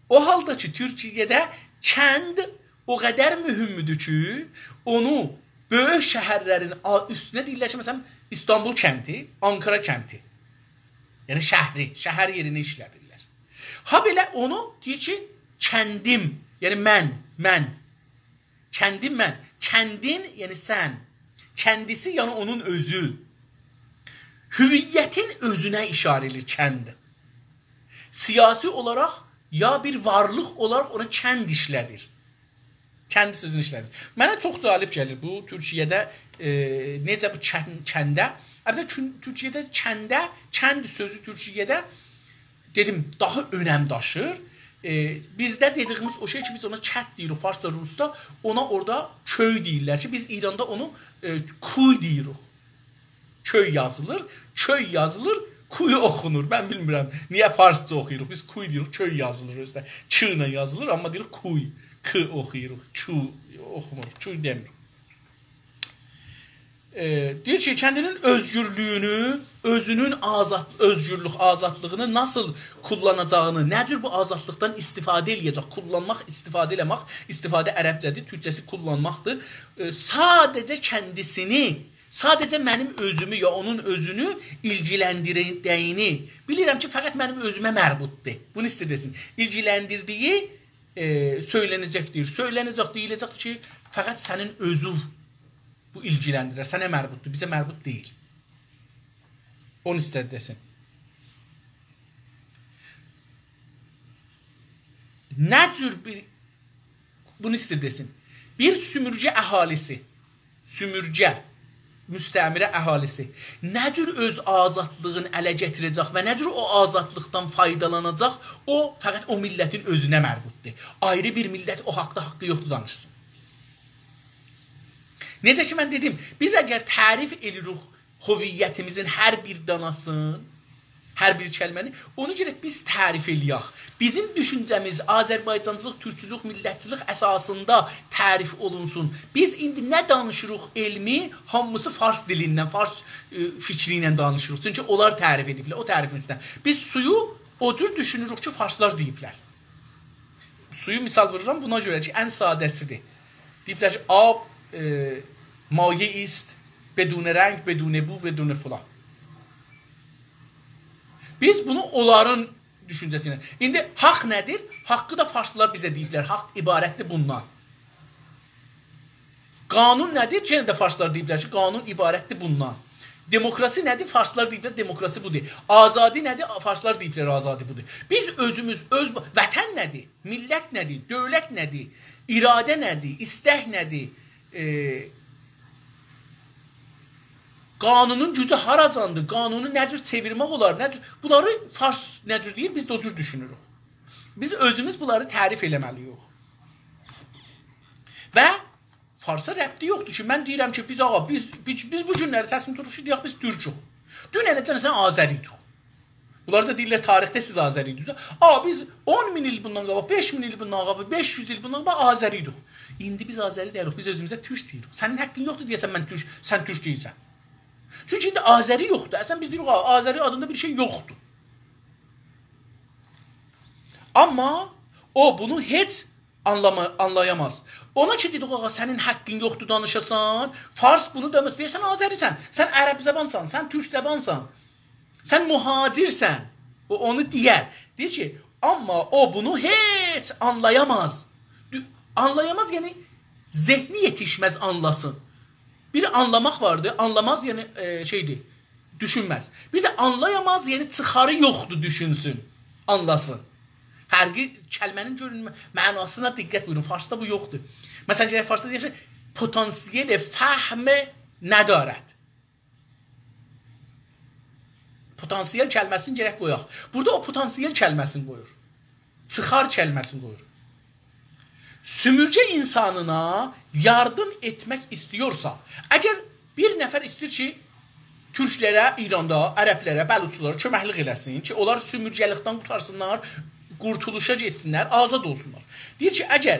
O halda ki, Türkiyədə kənd o qədər mühümdür ki, onu böyük şəhərlərin üstünə deyirlər ki, məsələn, İstanbul kəndi, Ankara kəndi. Yəni şəhər yerinə işlədirlər. Ha belə onu deyir ki, kəndim, yəni mən, kəndim mən, kəndin, yəni sən, kəndisi, yəni onun özü, hüviyyətin özünə işarə edir kənd. Siyasi olaraq, ya bir varlıq olaraq ona kənd işlədir. Kəndi sözünü işlədir. Mənə çox cəlib gəlir bu, Türkiyədə, necə bu kəndə, Türkiyədə kənd sözü Türkiyədə, dedim, daha önəm daşır. bizdə dediyimiz o şey ki, biz ona kənd deyirik farsça, rusda, ona orada köy deyirlər ki, biz İranda onu kuy deyirik. Köy yazılır, kuy oxunur. Mən bilmirəm, niyə farsça oxuyuruq? Biz kuy deyirik, köy yazılır özdə. Ç ilə yazılır, amma deyirik kuy, k oxuyuruq, çu oxumuruq, çu demirik. Deyir ki, kəndinin özgürlüyünü, özünün özgürlük, azadlığını nasıl kullanacağını, nə cür bu azadlıqdan istifadə eləyəcək, kullanmaq, istifadə eləmək, istifadə ərəbcədir, türkçəsi kullanmaqdır. Sadəcə kəndisini, sadəcə mənim özümü ya onun özünü ilgiləndirdiğini, bilirəm ki, fəqət mənim özümə mərbutdur. Bunu istəyir desin. İlgiləndirdiyi söylənəcəkdir. Söylənəcək, deyiləcəkdir ki, fəqət sənin özün bu ilgiləndirir. Sənə mərbutdur, bizə mərbut deyil. Onu istədi desin. Nə cür bir, bunu istədi desin. Bir sümürcə əhalisi, sümürcə, müstəmirə əhalisi nə cür öz azadlığını ələ gətirəcək və nə cür o azadlıqdan faydalanacaq, o fəqət o millətin özünə mərbutdur. Ayrı bir millət o haqda haqqı yoxdur danışsın. Necə ki, mən dedim, biz əgər tərif edirik hüviyyətimizin hər bir danasını, hər bir kəlməni, onu gerək biz tərif eləyək. Bizim düşüncəmiz Azərbaycancılıq, türkçülük, millətçilik əsasında tərif olunsun. Biz indi nə danışırıq elmi, hamısı fars dilindən, fars fikri ilə danışırıq. Çünki onlar tərif ediblər, o tərifin üstündən. Biz suyu o cür düşünürük ki, farslar deyiblər. Suyu misal vururam buna görə ki, ən sadəsidir. Deyiblər ki, ab, maye ist, bedune renk, bedune bu, bedune falan. Biz bunu onların düşüncəsiyle. İndi haqq nədir? Haqqı da farslılar bizə deyiblər. Haqq ibarətdir bundan. Qanun nədir? Yenə də farslılar deyiblər ki, qanun ibarətdir bundan. Demokrasi nədir? Farslılar deyiblər, demokrasi budur. Azadi nədir? Farslılar deyiblər, azadi budur. Biz özümüz, vətən nədir? Millət nədir? Dövlət nədir? İradə nədir? İstək nədir? Qanunun gücü haracandır? Qanunu nə cür çevirmək olar? Bunları fars nə cür deyir? Biz də o cür düşünürük. Biz özümüz bunları tərif eləməliyik. Və farsa rəbti yoxdur ki, mən deyirəm ki, biz bu günləri təsmin tuturuq ki, deyək, biz türkük. Dünən sən Azəriydik. Bunlar da deyirlər, tarixdə siz Azəriydik. Biz 10.000 il bundan qabaq, 5.000 il bundan qabaq, 500 il bundan qabaq Azəriydik. İndi biz Azəri deyirik, biz özümüzə türk deyirik. Sənin haqqın yoxdur deyəsən, sən türk deyilsən. Çünki indi Azəri yoxdur. Əsən biz deyirik, Azəri adında bir şey yoxdur. Amma o bunu heç anlayamaz. Ona ki, dedik, sənin haqqın yoxdur danışasan, fars bunu deməz, deyirsən Azərisən, sən ərəb zəbansan, sən türk zəbansan, sən mühacirsən. O onu deyər. Deyir ki, amma o bunu heç anlayamaz. Anlayamaz, yəni zehni yetişməz anlasın. Bir anlamaq vardı, anlamaz, yəni şeydir, düşünməz. Bir də anlayamaz, yəni çıxarı yoxdur, düşünsün, anlasın. Fərqi kəlmənin görünmə mənasına diqqət buyurun. Farsda bu yoxdur. Məsələn, gələk Farsda deyək ki, potansiyel fəhm nədarət. Potansiyel kəlməsini gərək qoyaq. Burada o potansiyel kəlməsini qoyur. Çıxar kəlməsini qoyur. Sümürcə insanına yardım etmək istiyorsa, əgər bir nəfər istəyir ki, türklərə, İranda, ərəblərə, bəluçulara köməklik eləsin ki, onlar sümürcəlikdən qutarsınlar, qurtuluşa getsinlər, azad olsunlar. Deyir ki, əgər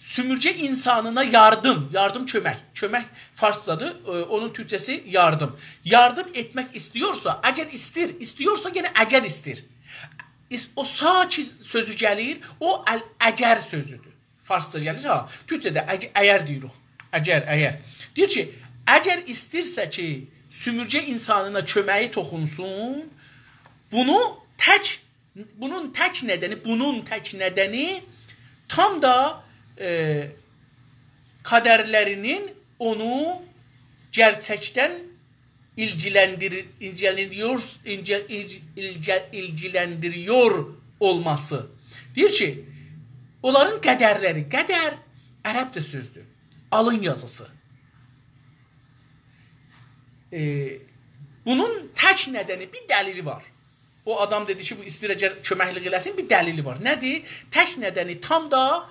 sümürcə insanına yardım kömək farscadır, onun türkçəsi yardım etmək istiyorsa, əgər istiyorsa yenə əgər istir. O saki sözü gəlir, o əgər sözüdür. Farsca gəlir, türkçədə əgər deyirik, əgər. Deyir ki, əgər istirsə ki, sümürcə insanına köməyi toxunsun, bunun tək nədəni tam da qədərlərinin onu gerçəkdən ilgilendiriyor olması. Deyir ki, onların qədərləri, qədər ərəbcə sözdür, alın yazısı. Bunun tək nədəni, bir dəlili var. o adam dedi ki, bu istirəcər köməklik eləsin, bir dəlili var. Nədir? Tək nədəni tam da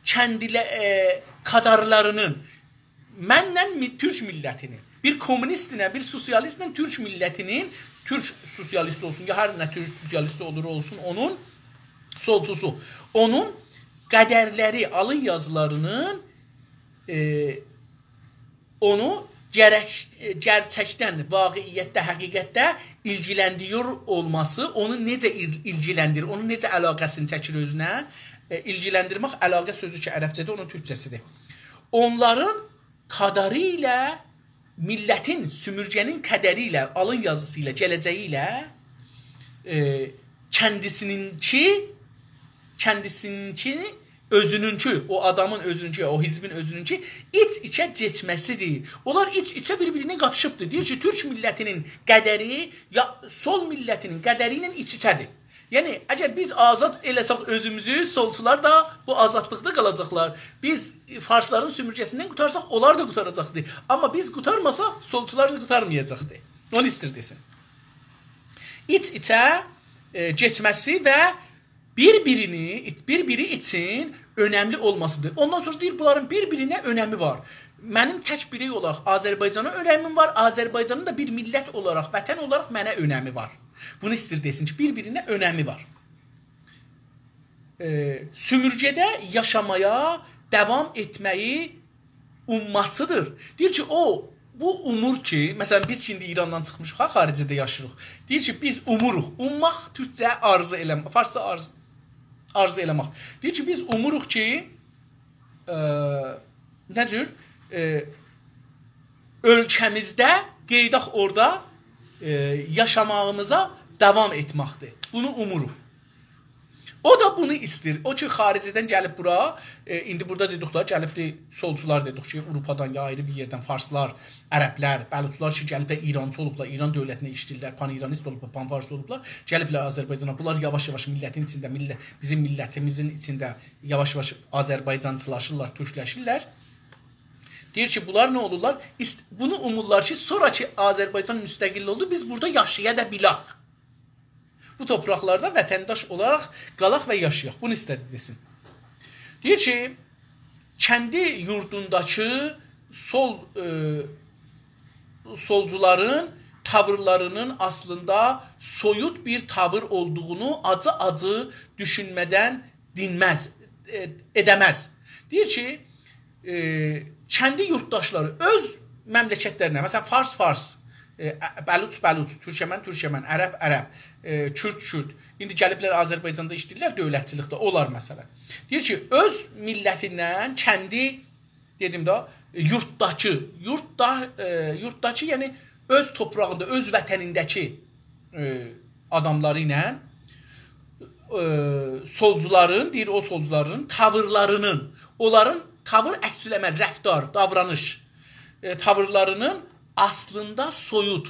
kəndilə qadarlarının mənlə türk millətinin, bir komünistlə, bir sosialistlə türk millətinin, türk sosialist olsun, ya hər nə türk sosialisti olur olsun, onun solcusu, onun qədərləri, alın yazılarının onu gerçəkdən, vaqiiyyətdə, həqiqətdə ilgiləndirir olması, onu necə ilgiləndirir, onun necə əlaqəsini çəkir özünə, ilgiləndirmək, əlaqə sözü ki, ərəbcədə onun türkçəsidir. Onların qadarı ilə, millətin, sümürgənin qədəri ilə, alın yazısı ilə, gələcəyi ilə kəndisininki, özününkü, o adamın özününkü, o hizbin özününkü iç-içə geçməsidir. Onlar iç-içə bir-birinə qatışıbdır. Deyir ki, türk millətinin qədəri, ya sol millətinin qədəri ilə iç-içədir. Yəni, əgər biz azad eləsək özümüzü, solçular da bu azadlıqda qalacaqlar. Biz farsların sümürgəsindən qutarsaq, onlar da qutaracaqdır. Amma biz qutarmasaq, solçular da qutarmayacaqdır. Onu istir desin. İç-içə geçməsi və bir-biri için önəmli olmasıdır. Ondan sonra deyir, bunların bir-birinə önəmi var. Mənim tək birey olaraq Azərbaycana önəmim var, Azərbaycanın da bir millət olaraq, vətən olaraq mənə önəmi var. Bunu istir desin ki, bir-birinə önəmi var. Sümürgədə yaşamaya devam etməyi ummasıdır. Deyir ki, bu umur ki, məsələn, biz şimdi İrandan çıxmışıq, xaricədə yaşırıq. Deyir ki, biz umuruq. Ummaq türkcə arzu eləmək, farsça arzu eləmək. Deyir ki, biz umuruq ki, nə cür? Ölkəmizdə qeydaq orada yaşamağımıza devam etməkdir. Bunu umuruq. O da bunu istir. O ki, xaricədən gəlib bura, indi burada dediklər, gəlibdir solcular dedik ki, Avropadan ya ayrı bir yerdən, farslar, ərəblər, bəluçlar ki, gəliblər İrancı olublar, İran dövlətinə işləyirlər, pan-İranist olublar, pan-fars olublar, gəliblər Azərbaycana. Bunlar yavaş-yavaş millətin içində, bizim millətimizin içində yavaş-yavaş Azərbaycancılaşırlar, türkləşirlər. Deyir ki, bunlar nə olurlar? Bunu umurlar ki, sonraki Azərbaycan müstəqil oldu, biz burada yaşaya da bilək. Bu topraklarda vətəndaş olaraq qalaq və yaşayaq. Bunu istədi desin. Deyir ki, kəndi yurdundakı solcuların tavırlarının aslında soyut bir tavır olduğunu acı-acı düşünmədən edəməz. Deyir ki, kəndi yurttaşları öz məmləkətlərinə, məsələn, fars, bəluç, türkəmən, ərəb, kürd. İndi gəliblər Azərbaycanda işləyirlər dövlətçilikdə, olar məsələn. Deyir ki, öz millətindən kəndi, dedim də, yurtdakı, yəni öz toprağında, öz vətənindəki adamları ilə solcuların, deyir o solcuların tavırlarının, onların tavır əksüləmə, rəftar, davranış tavırlarının aslında soyut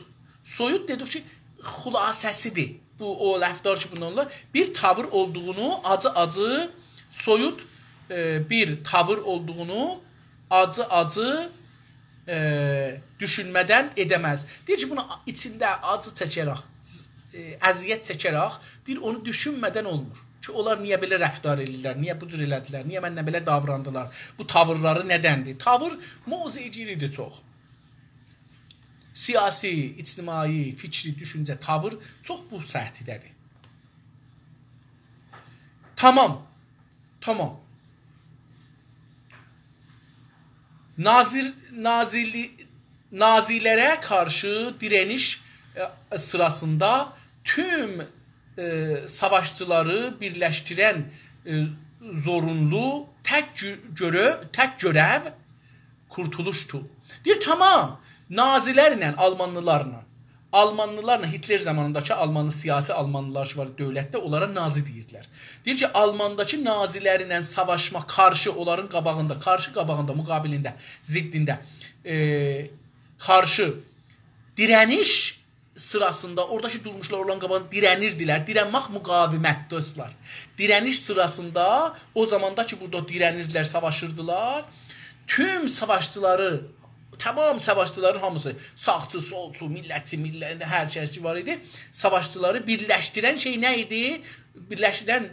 dedik ki, xülasəsidir. Bu, o rəftar ki, bunlar bir tavır olduğunu, acı-acı, soyut bir tavır olduğunu acı-acı düşünmədən edəməz. Deyir ki, bunu içində acı çəkərək, əziyyət çəkərək, deyir, onu düşünmədən olmur. Ki, onlar niyə belə rəftar edirlər, niyə bu cür elədilər, niyə mənlə belə davrandılar, bu tavırları nədəndir? Tavır mozecilidir çox. Siyasi, ictimai, fikri, düşüncə, tavır çox bu səhdidədir. Tamam. Nazilərə qarşı direniş sırasında tüm savaşçıları birləşdirən zorunlu tək görəv kurtuluşdur. Deyir, tamam. Nazilərlə, Almanlılarla, Hitler zamanındakı Almanlı, siyasi Almanlılar var dövlətdə, onlara nazi deyirdilər. Deyir ki, Almandakı nazilərlə savaşma qarşı, onların qabağında, müqabilində, ziddində qarşı direniş sırasında, oradakı durmuşlar olan qabağında direnirdilər. Direnmək müqavimət, dostlar. Direniş sırasında, o zamanda ki, burada direnirdilər, savaşırdılar. Tüm savaşçıları tamam savaşçıların hamısı, sağçı, solçu, millətçi, hər şeysi var idi. Savaşçıları birləşdirən şey nə idi? Birləşdirən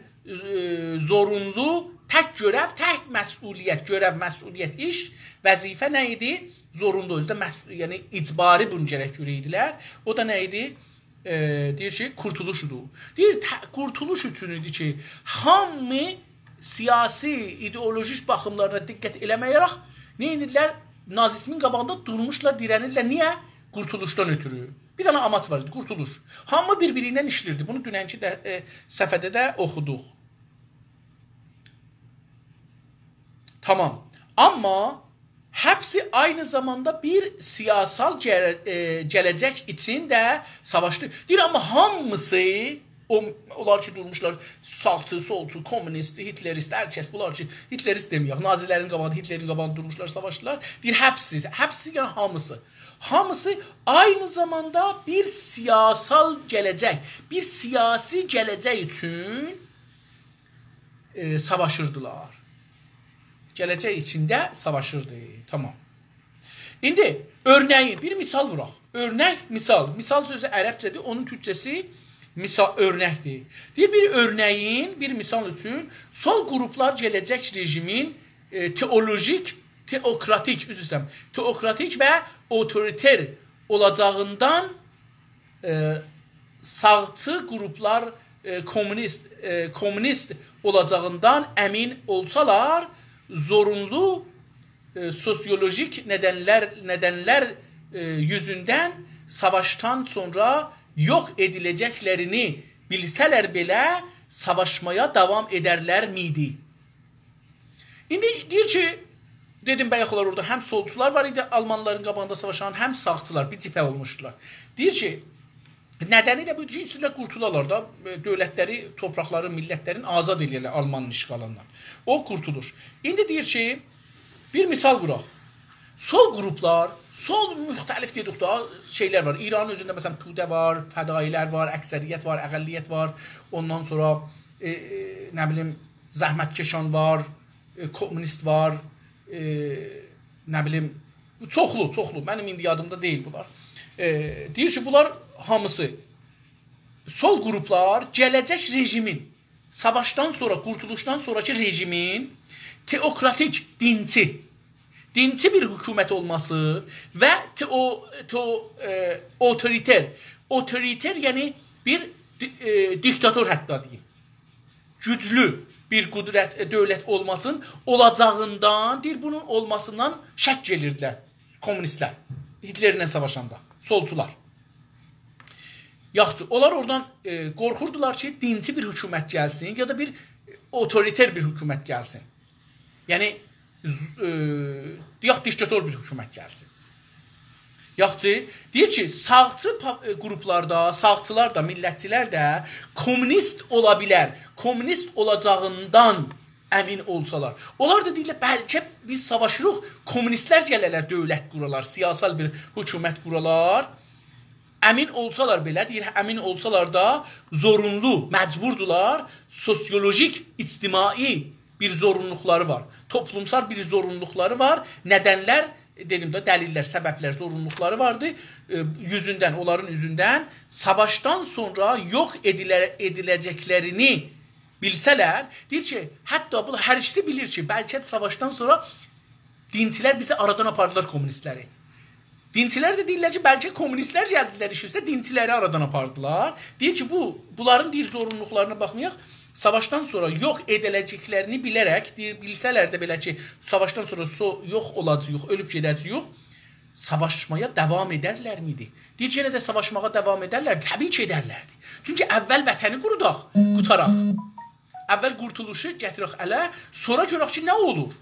zorunlu tək görəv, tək məsuliyyət, görəv, məsuliyyət, iş, vəzifə nə idi? Zorunlu, özdə yəni icbari bunu gərək görəydilər. O da nə idi? Deyir ki, kurtuluşudur. Deyir, kurtuluş üçün idi ki, hamı siyasi, ideolojik baxımlarına diqqət eləməyərək nə edirlər? Nazismin qabağında durmuşlar, dirənirlər. Niyə? Kurtuluşdan ötürü. Bir dənə amaç var idi, kurtuluş. Hamı bir-birindən işlirdi. Bunu dünənki səfədə də oxuduq. Tamam. Amma hepsi aynı zamanda bir siyasal gelecek için de savaştı. Deyir, amma hamısı onlar ki durmuşlar sağçı, solçu, komünist, hitlerist, hər kəs bunlar ki hitlerist deməyək, nazilərin qabağında, Hitlerin qabağında durmuşlar, savaştılar. Deyir, hepsi yəni hamısı. Hamısı aynı zamanda bir siyasal gelecek, bir siyasi gelecek için savaşırdılar. Gelecek içinde savaşırdı. Tamam. İndi örneği bir misal vuraq. Örnek misal. Misal sözü ərəbcədir. Onun türkçəsi misal örnəkdir. Bir örneğin bir misal üçün sol gruplar gelecek rejimin teokratik ve otoriter olacağından sağçı gruplar komünist olacağından emin olsalar zorunlu sosyolojik nedenler yüzünden savaştan sonra yok edileceklerini bilseler belə savaşmaya devam ederler miydi? İndi deyir ki, dedim bayaqlar orada hem solçular var idi Almanların qabağında savaşan, hem sağçılar bir cipə olmuşdular. Deyir ki, nedeni de bu cinsirlə qurtularlar da dövlətləri, torpaqları, millətlərin azad edirlər Almanın işğalından. O kurtulur. İndi deyir ki, bir misal quraq. Sol gruplar, sol müxtəlif dedik da şeylər var. İranın özündə məsələn Tudə var, fədailər var, əksəriyyət var, əqəlliyyət var. Ondan sonra nə bilim zəhmətkeşan var, komünist var, nə bilim çoxlu. Mənim indi yadımda deyil bunlar. Deyir ki, bunlar hamısı sol gruplar gələcək rejimin, savaştan sonra, kurtuluştan sonraki rejimin teokratik, dinçi bir hükümet olması ve otoriter yani bir diktatör hatta diyeyim. Güclü bir devlet olmasın olacağından, deyir, bunun olmasından şək gelirdilər komünistlər. Hitlerlə savaşanda, solçular. Yaxşı, onlar oradan qorxurdular ki, dinçi bir hükümet gəlsin ya da bir otoriter bir hükümet gəlsin. Yəni deyək diktatör bir hükümet gəlsin. Yaxşı, deyir ki, sağçı gruplarda, sağçılar da, millətçilər də komünist ola bilər. Komünist olacağından əmin olsalar. Onlar da deyirlər, bəlkə biz savaşırıq, komünistlər gələrlər, dövlət quralar, siyasal bir hükümət quralar. Əmin olsalar belə, deyir, əmin olsalar da zorunlu, məcburdular, sosyolojik, ictimai bir zorunlulukları var. Toplumsal bir zorunlulukları var. Nedenler, dedim de dəlillər, səbəblər, zorunlulukları vardı. Onların yüzünden savaştan sonra yok ediləcəklərini bilsələr, deyir ki, hətta bu hər ikisi bilir ki, bəlkə savaştan sonra dinçilər bizi aradan apardılar komünistləri. Dinçilər də deyirlər ki, bəlkə komünistlər gəldilər iş üstə, dinçiləri aradan apardılar. Deyir ki, bunların deyir zorunluluklarına baxmayaq, savaştan sonra yok ediləcəklərini bilərək, bilsələr də belə ki, savaştan sonra yox olacaq, ölüb gedəcək, savaşmaya devam ederlər miydi? Deyir ki, yenə də savaşmağa devam ederlər, təbii ki, edərlərdi. Çünki əvvəl vətəni qutaraq, əvvəl qurtuluşu gətirək ələ, sonra görək ki, nə olur?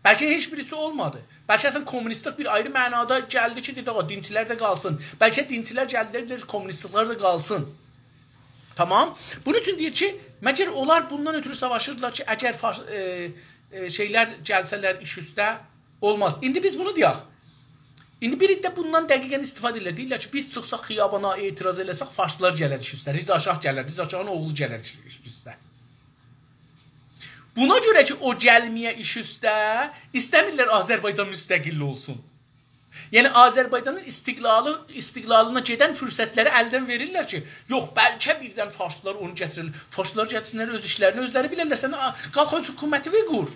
Bəlkə heç birisi olmadı. Bəlkə əsən komünistlik bir ayrı mənada gəldi ki, dedi, dinçilər də qalsın. Bəlkə dinçilər gəldilər, komünistliklər də qalsın. Tamam. Bunun üçün deyir ki, məgər onlar bundan ötürü savaşırdılar ki, əgər şeylər gəlsələr iş üstə olmaz. İndi biz bunu deyək. İndi biri də bundan dəqiqən istifadə edirlər. Deyirlər ki, biz çıxsaq xiyabana etiraz eləsək, farslar gələr iş üstə. Riza Şah gələr, Riza Şahın oğlu gələr iş üstə. Buna görə ki, o gəlməyə iş üstə, istəmirlər Azərbaycan müstəqilli olsun. Yəni Azərbaycanın istiqlalına gedən fürsətləri əldən verirlər ki, yox, bəlkə birdən farslılar onu gətirirlər. Farslılar gətirsinlər öz işlərini, özləri bilərlər. Sən qalx öz hökuməti və qur.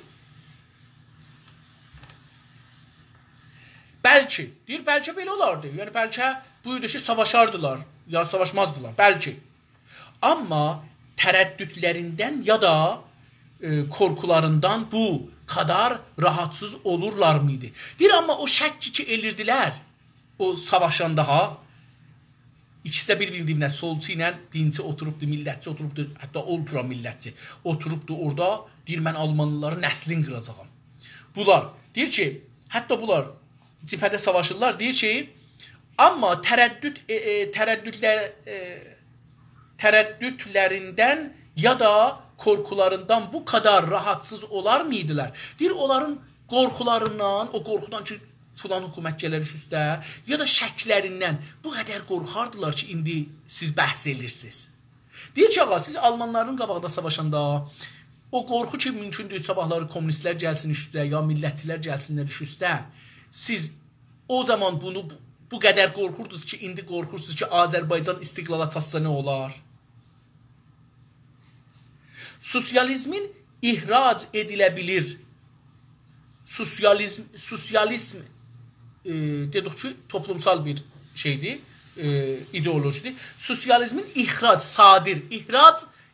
Bəlkə. Deyir, bəlkə belə olardı. Yəni, bəlkə bu idi ki, savaşardılar, ya savaşmazdılar. Bəlkə. Amma tərəddüdlərindən ya da korkularından bu kadar rahatsız olurlar mıydı? Deyir, amma o şək ki elirdilər, o savaşanda ha, ikisi də bir-birinə solçu ilə dinçi oturubdu, millətçi oturubdu, hətta ultra millətçi oturubdu orada, deyir, mən Almanlıların nəslini qıracağam. Bunlar, deyir ki, hətta bunlar cibhədə savaşırlar, deyir ki, amma tərəddüdlərindən ya da korkularından bu kadar rahatsız olar mıydılar? Deyir, onların qorxularından, o qorxudan ki, filan hökumət gəlir üstə, ya da şəklərindən bu qədər qorxardılar ki, indi siz bəhs edirsiniz. Deyir ki, ağa, siz Almanların qabağında savaşanda o qorxu ki, mümkündür, sabahları kommunistlər gəlsin üstə, ya millətçilər gəlsinlər üstə, siz o zaman bunu bu qədər qorxurdunuz ki, indi qorxursunuz ki, Azərbaycan istiqlala çatsa nə olar? Sosializmin ihrac edilə bilir. Sosializm dedik ki, toplumsal bir şeydir, ideolojidir. Sosializmin ihrac, sadir,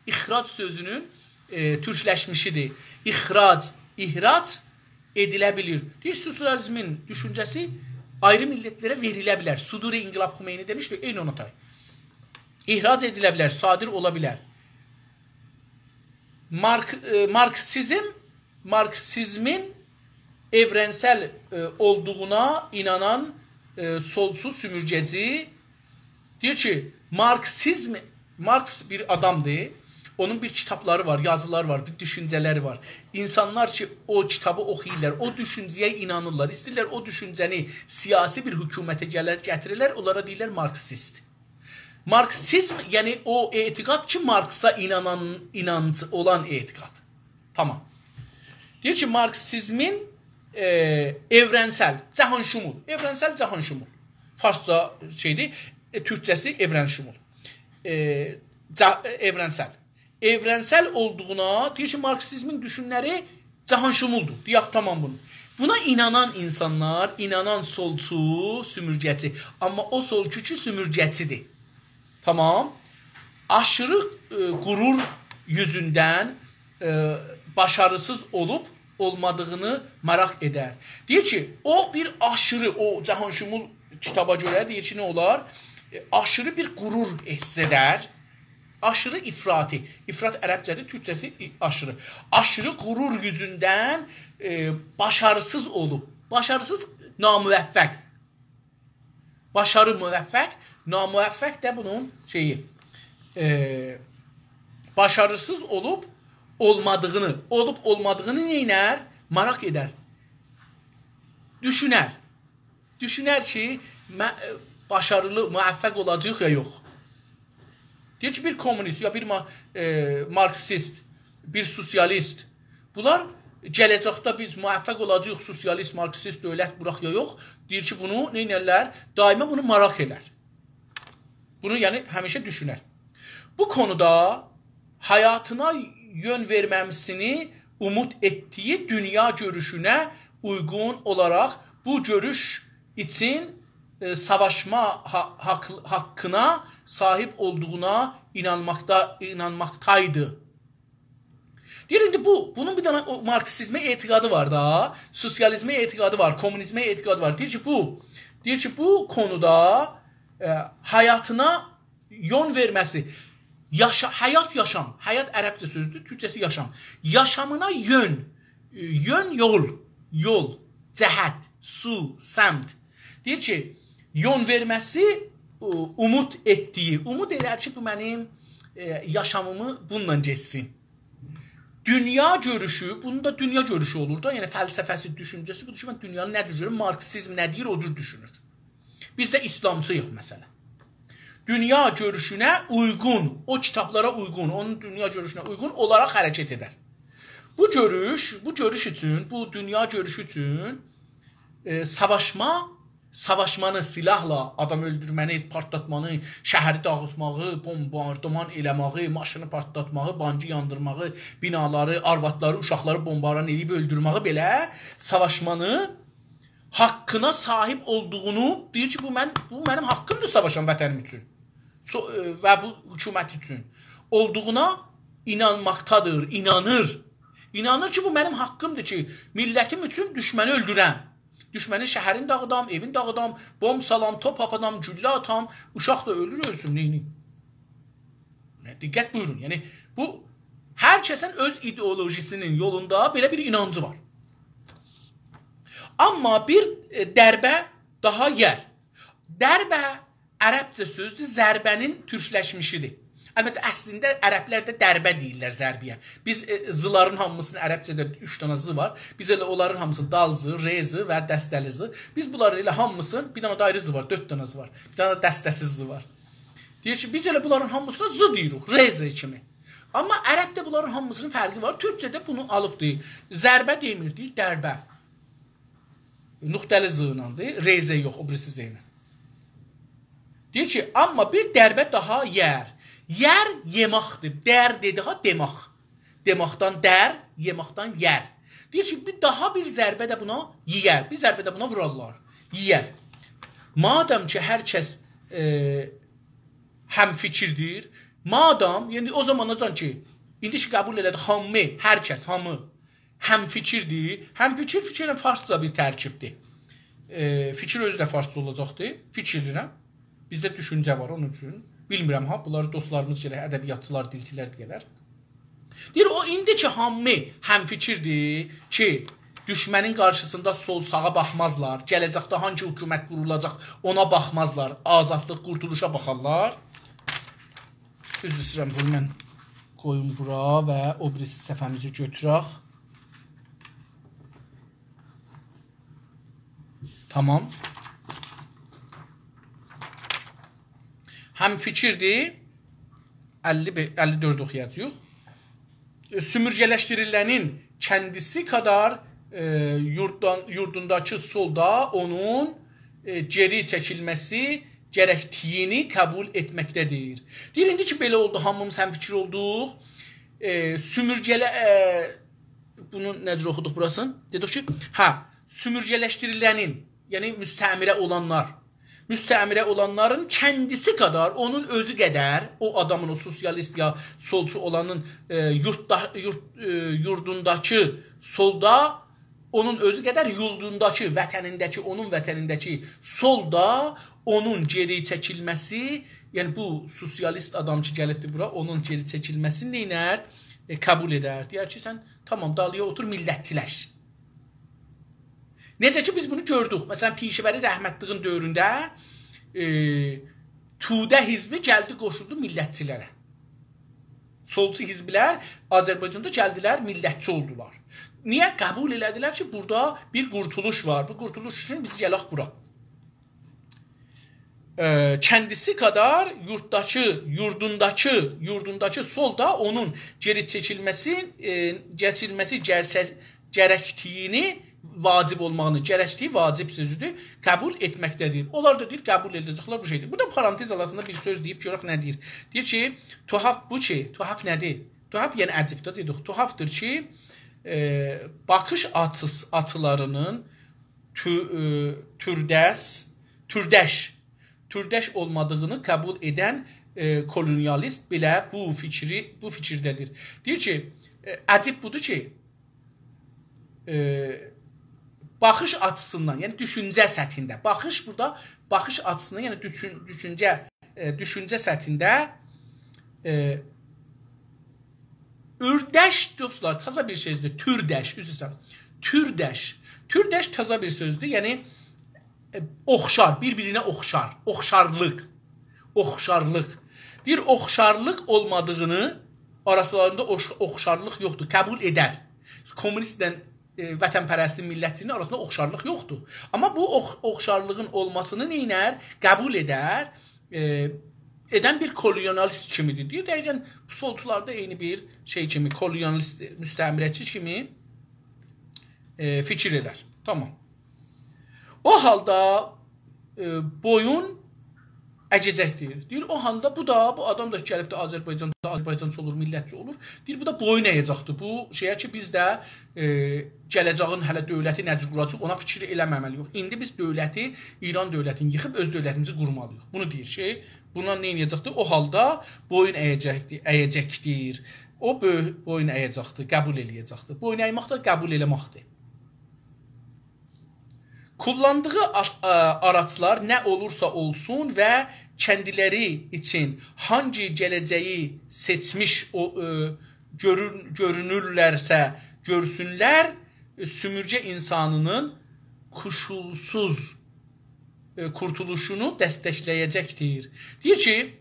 ihrac sözünün türkləşmişidir. İhrac edilə bilir. Deyir, sosializmin düşüncəsi ayrı millətlərə verilə bilər. Suduri İnqilab Xümeyni demişdir, eyni ona tay. İhrac edilə bilər, sadir ola bilər. Marksizmin evrensel olduğuna inanan solcu sümürgeci deyir ki, Marks bir adamdır, onun bir kitapları var, yazılar var, bir düşünceleri var. İnsanlar ki o kitabı oxuyurlar, o düşüncəyə inanırlar, istəyirlər o düşüncəni siyasi bir hökumətə gətirirlər, onlara deyirlər Marksist. Marksizm, yəni o etiqad ki, Marksa inancı olan etiqad. Tamam. Deyir ki, Marksizmin evrensel, cahanşumul. Evrensel, cahanşumul. Farsça şeydir, Türkçəsi evrenşumul. Evrensel. Evrensel olduğuna, deyir ki, Marksizmin düşünləri cahanşumuldur. Deyək, tamam bunu. Buna inanan insanlar, inanan solçu, sümürgəçi. Amma o solçu ki, sümürgəçidir. Tamam. Aşırı gurur yüzünden başarısız olup olmadığını merak eder. Deyir ki, o bir aşırı, o Cahanşumul kitaba göre deyir ki, ne olar? Aşırı bir gurur hisseder. Aşırı ifrati. İfrat Ərəbcədir, Türkçəsi aşırı. Aşırı gurur yüzünden başarısız olup, başarısız namüvəffəq. Başarı müvəffəq, namüvəffəq də bunun şeyi. Başarısız olup olmadığını neynər? Maraq edər. Düşünər. Düşünər ki, başarılı, müvəffəq olacaq ya yox. Deyir ki, bir komünist ya bir marksist, bir sosialist. Bunlar gələcəkdə biz müvəffəq olacaq sosialist, marksist dövlət buraq ya yox. Deyir ki, bunu neynərlər? Daima bunu maraq elər. Bunu yəni həmişə düşünər. Bu konuda hayatına yön verməmsini umut ettiği dünya görüşüne uygun olarak bu görüş için savaşma hakkına sahip olduğuna inanmaktaydı. Deyir, indi bunun bir tane Marksizme etiqadı var da, sosyalizme etiqadı var, komünizme etiqadı var. Deyir ki, bu konuda hayatına yön verməsi, həyat yaşam, həyat ərəbcə sözdür, Türkçəsi yaşam. Yaşamına yön, yol, cəhət, su, səmt. Deyir ki, yön verməsi umut etdiyi, umut edər ki, bu mənim yaşamımı bununla geçsin. Dünya görüşü, bunun da dünya görüşü olur da, yəni fəlsəfəsi, düşüncəsi, bu düşünmə dünyanın nə düşünür, Marksizm nə deyir, o cür düşünür. Biz də İslamçıyıq məsələn. Dünya görüşüne uygun, o kitaplara uygun, onun dünya görüşüne uygun olarak hareket eder. Bu görüş için, bu dünya görüşü için savaşma savaşmanı, silahla adam öldürməni, partlatmanı, şəhəri dağıtmağı, bombardıman eləməyi, maşını partlatmağı, bancı yandırmağı, binaları, arvadları, uşaqları bombardıman eləyib öldürməyi belə savaşmanı haqqına sahib olduğunu deyir ki, bu mənim haqqımdır savaşan vətənim üçün və bu hökumət üçün olduğuna inanmaqdadır, inanır. İnanır ki, bu mənim haqqımdır ki, millətim üçün düşməni öldürəm. Düşmənin şəhərin dağıdam, evin dağıdam, bomb salam, top apadam, güllə atam, uşaq da ölür, ölsün, neyini? Diqqət buyurun. Yəni, bu, hər kəsin öz ideolojisinin yolunda belə bir inancı var. Amma bir dərbə daha yer. Dərbə ərəbcə sözdür, zərbənin türkləşmişidir. Əlbəttə, əslində ərəblər də dərbə deyirlər zərbiyə. Biz zıların hamısının ərəbcədə 3 dənə zı var. Biz elə onların hamısı dal zı, re zı və dəstəli zı. Biz bunların elə hamısının bir dənə də ayrı zı var, 4 dənə zı var. Bir dənə dəstəsiz zı var. Deyir ki, biz elə bunların hamısına zı deyirik, re zı kimi. Amma ərəbdə bunların hamısının fərqi var. Türkçədə bunu alıb deyir. Zərbə demir, deyir dərbə. Nöqtəli zı ilə deyir, re zə yox, o birisi zə ilə. Deyir ki, amma bir dərbə daha yer. Yer yemaqdır. Dər dediği demaq. Demaqdan dər, yemaqdan yer. Deyir ki, daha bir zərbə də buna yiyər. Bir zərbə də buna vurarlar. Yiyər. Madəm ki, hər kəs həm fikirdir, madəm, yəni o zamanacan ki, indi ki, qəbul elədi, hamı, hər kəs, hamı, həm fikirdir. Həm fikirlə farsca bir tərkibdir. Fikir özü də farsca olacaqdır. Fikir edirəm. Bizdə düşüncə var onun üçün. Bilmirəm ha, bunları dostlarımız gələr, ədəbiyyatçılar, dilçilər gələr. Deyir, o indi ki, hamı həm fikirdir ki, düşmənin qarşısında sol sağa baxmazlar, gələcəkdə hangi hökumət qurulacaq ona baxmazlar, azadlıq, qurtuluşa baxarlar. Üzr istəyirəm, bunu mən qoyum bura və o birisi səhifəmizi götürək. Tamam. Həm fikirdir, 54 oxuyacaq. Sümürgələşdirilənin kəndisi kadar yurdundakı solda onun geri çəkilməsi gərəkdiyini qəbul etməkdədir. Deyir, indi ki, belə oldu, hamımız həm fikir olduq. Bunu nədir oxuduq burasını? Dedik ki, sümürgələşdirilənin, yəni müstəmirə olanlar, müstəmirə olanların kəndisi kadar, onun özü qədər, o adamın, o sosialist ya solçu olanın yurdundakı solda, onun özü qədər yurdundakı, vətənindəki, onun vətənindəki solda onun geri çəkilməsi, yəni bu sosialist adam ki, gəlibdir bura, onun geri çəkilməsini neynər? Qəbul edər. Deyər ki, sən tamam, dalıya otur, millətçiləş. Necə ki, biz bunu gördük. Məsələn, Pişəvəri rəhmətliğin dövründə Tudə hizbi gəldi, qoşuldu millətçilərə. Solçu hizblər Azərbaycanda gəldilər, millətçi oldular. Niyə? Qəbul elədilər ki, burada bir qurtuluş var. Bu qurtuluş üçün biz gələk bura. Kəndisi kadar yurdundakı solda onun geri çəkilməsi gərəkdiyini, vacib olmağını, gərəkdiyi vacib sözüdür, qəbul etməkdədir. Onlar da deyir, qəbul edəcəklər bu şeydir. Burada parantez arasında bir söz deyib, görək nə deyir. Deyir ki, tuhaf bu ki, tuhaf nədir? Tuhaf yəni əcibdə dedik. Tuhafdır ki, baxış açılarının türdeş olmadığını qəbul edən kolonyalist belə bu fikirdədir. Deyir ki, əcib budur ki, baxış açısından, yəni düşüncə səthində, baxış açısından, yəni düşüncə səthində ördəş, dostlar, taza bir sözdür, türdəş, türdəş taza bir sözdür, yəni oxşar, bir-birinə oxşar, oxşarlıq. Bir oxşarlıq olmadığını, aralarında oxşarlıq yoxdur, qəbul edər. Kommunistlə vətənpərəstin millətçinin arasında oxşarlıq yoxdur. Amma bu oxşarlığın olmasını neynər? Qəbul edər, edən bir kolonyalist kimidir. Deyir, dəqiqən bu solçularda eyni bir şey kimi, kolonyalist, müstəmirəçi kimi fikir edər. Tamam. O halda boyun əcəcəkdir. Deyir, o handa bu adam da gəlib də Azərbaycançı olur, millətçi olur. Deyir, bu da boyun əyəcəkdir. Bu şeyə ki, biz də gələcəyin hələ dövləti necə quracaq, ona fikir eləməməliyik. İndi biz dövləti, İran dövlətini yıxıb öz dövlətimizi qurmalıyıq. Bunu deyir şey. Bundan nə edəcəkdir? O halda boyun əyəcəkdir. O boyun əyəcəkdir, qəbul eləyəcəkdir. Boyun əymək də qəbul eləməkdir. Kullandığı araçlar nə olursa olsun və kendiləri üçün hangi gələcəyi seçmiş görünürlərsə görsünlər, sümürcə insanının koşulsuz kurtuluşunu dəstəkləyəcəkdir. Deyir ki,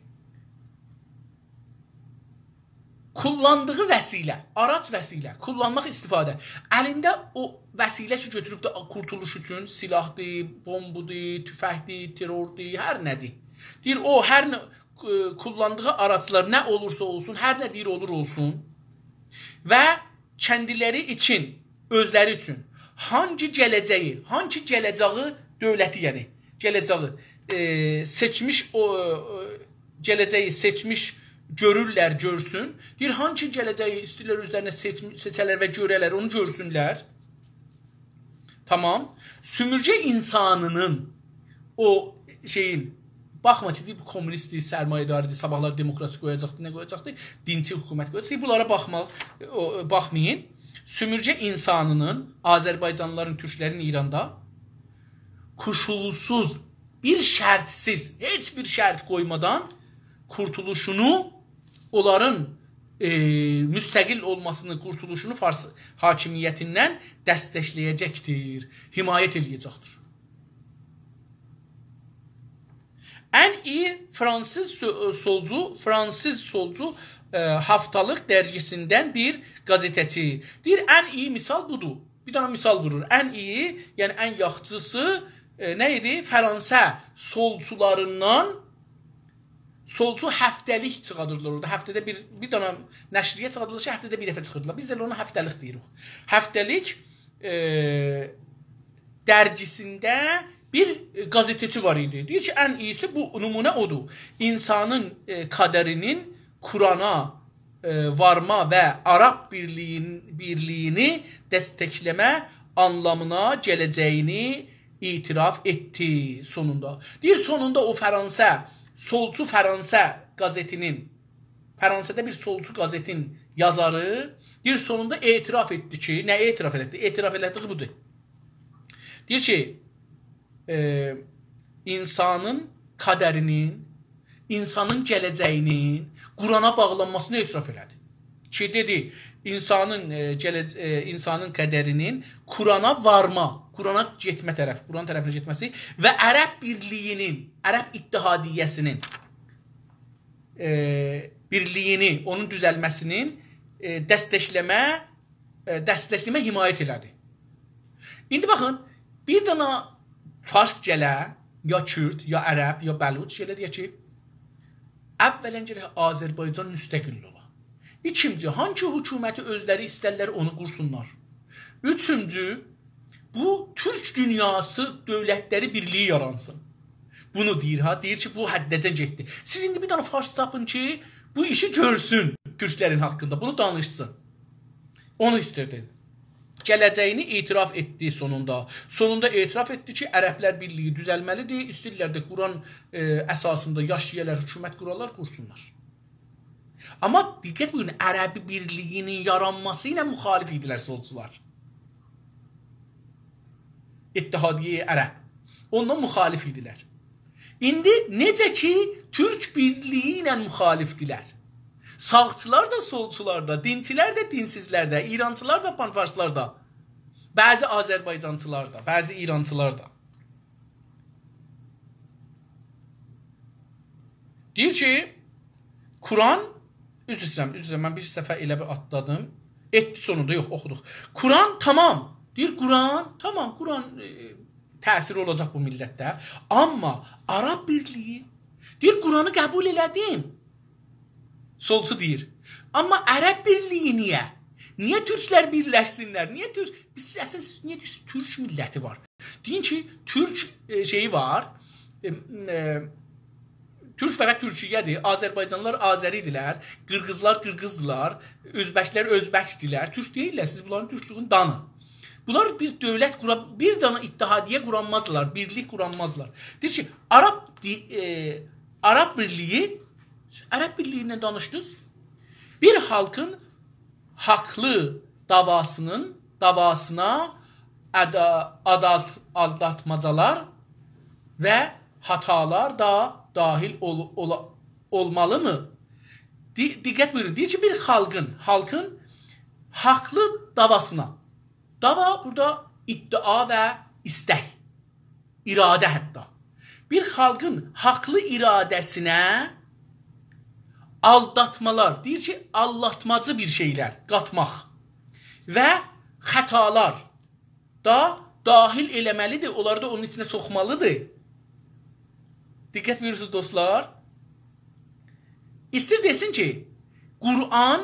kullandığı vəsilə, araç vəsilə, kullanmaq istifadə. Əlində o vəsilə ki, götürüb də kurtuluş üçün silahdır, bombudur, tüfəkdir, terrordur, hər nədir. Deyir, o hər kullandığı araçlar nə olursa olsun, hər nə deyir olur olsun və kendiləri üçün, özləri üçün hangi gələcəyi dövləti, yəni gələcəyi seçmiş görürlər, görsün. Deyir, hangi gələcəyi istəyirlər özlərinə seçələr və görələr, onu görsünlər. Tamam. Sümürcə insanının o şeyin, baxma ki, deyir, bu kommunistdir, sərmayədarıdır, sabahlar demokrasi qoyacaqdır, nə qoyacaqdır? Dinçi hökumət qoyacaqdır. Bunlara baxmayın. Sümürcə insanının, Azərbaycanlıların, türklərin İranda koşulsuz, bir şərtsiz, heç bir şərt qoymadan kurtuluşunu, onların müstəqil olmasını, kurtuluşunu Fars hakimiyyətindən dəstəkləyəcəkdir, himayət eləyəcəkdir. Ən iyi fransız solcu haftalıq dərgisindən bir qazetəçi. Deyir, ən iyi misal budur. Bir dana misal durur. Ən iyi, yəni ən yaxşısı nə idi? Fransa solcularından solcu həftəlik çıxadırlar orada. Həftədə bir dana nəşriyə çıxadırlar ki, həftədə bir dəfə çıxırdılar. Biz də ona həftəlik deyirik. Həftəlik dərgisində bir qazetəçi var idi. Deyir ki, ən iyisi bu nümunə odur. İnsanın qədərinin Kurana varma və Arab birliyini dəstəkləmə anlamına gələcəyini itiraf etdi sonunda. Deyir, sonunda o solcu Fransa qəzetinin, Fransada bir solcu qəzetin yazarı, deyir, sonunda etiraf etdi ki, nə etiraf etdi? Etiraf etdiyi budur. Deyir ki, insanın qədərinin, insanın gələcəyinin Qurana bağlanmasını etiraf elədi. Ki, dedi, insanın qədərinin Qurana varma, Qurana getmə tərəf, Quran tərəfinə getməsi və Ərəb birliyinin, Ərəb İttihadiyyəsinin birliyini, onun düzəlməsinin dəstəkləmə himayət elədi. İndi baxın, bir dana fars gələ, ya Kürd, ya Ərəb, ya Bəluç gələ deyə ki, əvvələn gərək Azərbaycan müstəqil ola. İkinci, hangi hökuməti özləri istərlər onu qursunlar. Üçüncü, bu Türk dünyası dövlətləri birliyi yaransın. Bunu deyir, deyir ki, bu həddəcə getdi. Siz indi bir dana fars tapın ki, bu işi görsün Türklərin haqqında, bunu danışsın. Onu istirdi. Gələcəyini etiraf etdi sonunda. Sonunda etiraf etdi ki, Ərəblər birliyi düzəlməlidir, istəyirlər də Quran əsasında yaşayalar, hökumət qurarlar, qursunlar. Amma diqqət buyurun, Ərəbi birliyinin yaranması ilə müxalif idilər solcular. İttihadiyyə Ərəb. Ondan müxalif idilər. İndi necə ki, Türk birliyi ilə müxalifdilər. Sağçılar da, solçular da, dinçilər də, dinsizlər də, İrancılar da, panfarslar da, bəzi Azərbaycançılar da, bəzi İrancılar da. Deyir ki, Quran, üzr istəyirəm, mən bir səfə elə bir atladım, etdi sonunda, yox, oxuduq. Quran, tamam, deyir, Quran, tamam, Quran təsiri olacaq bu millətdə, amma Arab birliyi, deyir, Quranı qəbul elədim. Solcu deyir. Amma Ərəb birliyi niyə? Niyə türklər birləşsinlər? Niyə türk milləti var? Deyin ki, türk şeyi var, Türk fəqət Türkiyədir, Azərbaycanlılar Azəridirlər, Qırğızlar Qırğızdılar, Özbəklər Özbəkdirlər, Türk deyirlər, siz bunların Türklüğünü danın. Bunlar bir dövlət bir dana ittihadiyə quranmazlar, birlik quranmazlar. Deyir ki, Arab Birliyi, Ərəb Birliyindən danışdınız, bir halkın haqlı davasına aldatmacalar və hatalar da dahil olmalı mı? Diqqət buyurun. Deyir ki, bir halkın haqlı davasına. Dava burada iddia və istək. İradə hətta. Bir xalqın haqlı iradəsinə aldatmalar, deyir ki, aldatmacı bir şeylər qatmaq və xətalar da dahil eləməlidir, onları da onun içinə soxmalıdır. Diqqət buyursunuz dostlar. İstir desin ki, Qur'an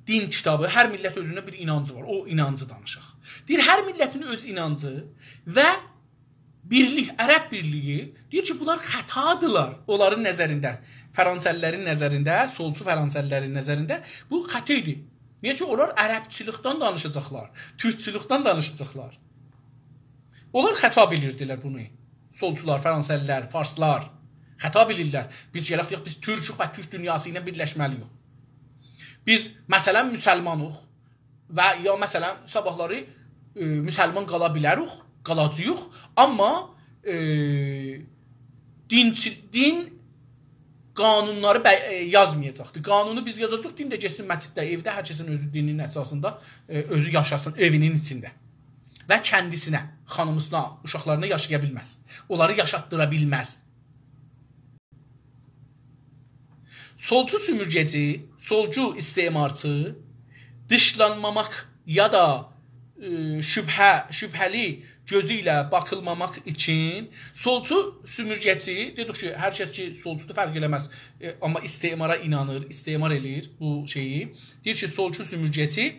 din kitabı, hər millət özünə bir inancı var, o inancı danışaq. Deyir, hər millətin öz inancı və birlik, Ərəb birliyi, deyir ki, bunlar xətadırlar onların nəzərində, Fransəlilərin nəzərində, solcu Fransəlilərin nəzərində bu xəta idi. Niyə ki, onlar ərəbçılıqdan danışacaqlar, türkçılıqdan danışacaqlar. Onlar xəta bilirdilər bunu. Solcular, Fransəlilər, Farslar xəta bilirlər. Biz gələk, biz türkük və türk dünyası ilə birləşməliyik. Biz, məsələn, müsəlmanıq və ya məsələn, sabahları müsəlman qala bilərik, qalacağıq, amma din qanunları yazmayacaqdır. Qanunu biz yazacaq, din də geçsin məsciddə, evdə hər kəsin özü dinin əsasında özü yaşasın, evinin içində. Və kəndisinə, xanımısına, uşaqlarına yaşaya bilməz. Onları yaşatdıra bilməz. Solcu sümürgəci, solcu istemarçı, dışlanmamaq ya da şübhəli gözü ilə baxılmamaq üçün solcu sümürgəci, dedik ki, hər kəs ki, solcudur, fərq eləməz, amma istemara inanır, istemar eləyir bu şeyi. Deyir ki, solcu sümürgəci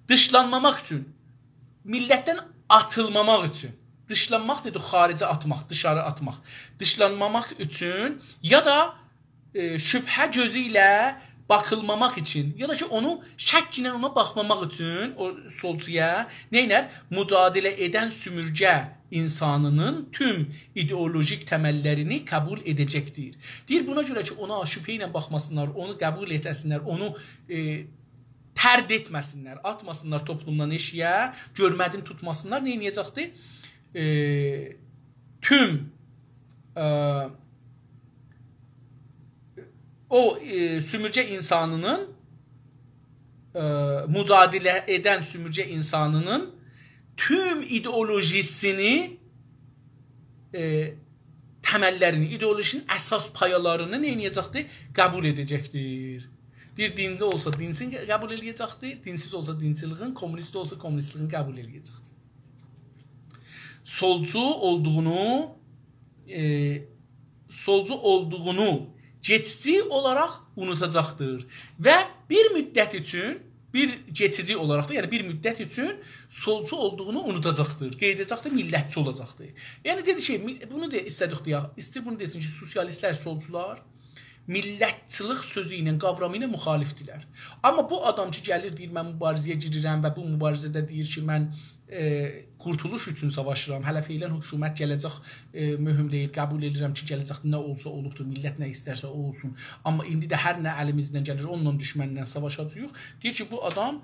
dışlanmamaq üçün, millətdən atılmamaq üçün, dışlanmaq dedik, xaricə atmaq, dışarı atmaq, dışlanmamaq üçün ya da şübhə gözü ilə baxılmamaq üçün ya da ki, onu şək ilə ona baxmamaq üçün o solcuya neynər? Mücadilə edən sümürgə insanının tüm ideolojik təməllərini qəbul edəcəkdir. Deyir, buna görə ki, ona şübhə ilə baxmasınlar, onu qəbul etəsinlər, onu tərd etməsinlər, atmasınlar toplumdan eşiyə, görmədin tutmasınlar, nə edəcəkdir? Tüm o sümürgə insanının, mücadilə edən sümürgə insanının tüm ideolojisini, təməllərini, ideolojinin əsas payalarını nə edəcəkdir? Qəbul edəcəkdir. Deyir, dində olsa dinsin qəbul eləyəcəkdir, dinsiz olsa dinsizliğin, kommunist olsa kommunistliğin qəbul eləyəcəkdir. Solcu olduğunu geçici olaraq unutacaqdır və bir müddət üçün, geçici olaraq da, yəni bir müddət üçün solcu olduğunu unutacaqdır, qeyd edəcəkdir, millətçi olacaqdır. Yəni dedi ki, bunu da istədik deyək, istir bunu desin ki, sosialistlər, solcular millətçılıq sözü ilə, qavramı ilə müxalifdirlər. Amma bu adam ki, gəlir, deyir, mən mübarizəyə girirəm və bu mübarizədə deyir ki, mən qurtuluş üçün savaşıram, hələ feylən hökumət gələcək, mühüm deyil, qəbul edirəm ki, gələcək nə olsa olubdur, millət nə istərsə o olsun. Amma indi də hər nə əlimizdən gəlir, onunla düşmənlə savaşacağıq. Deyir ki, bu adam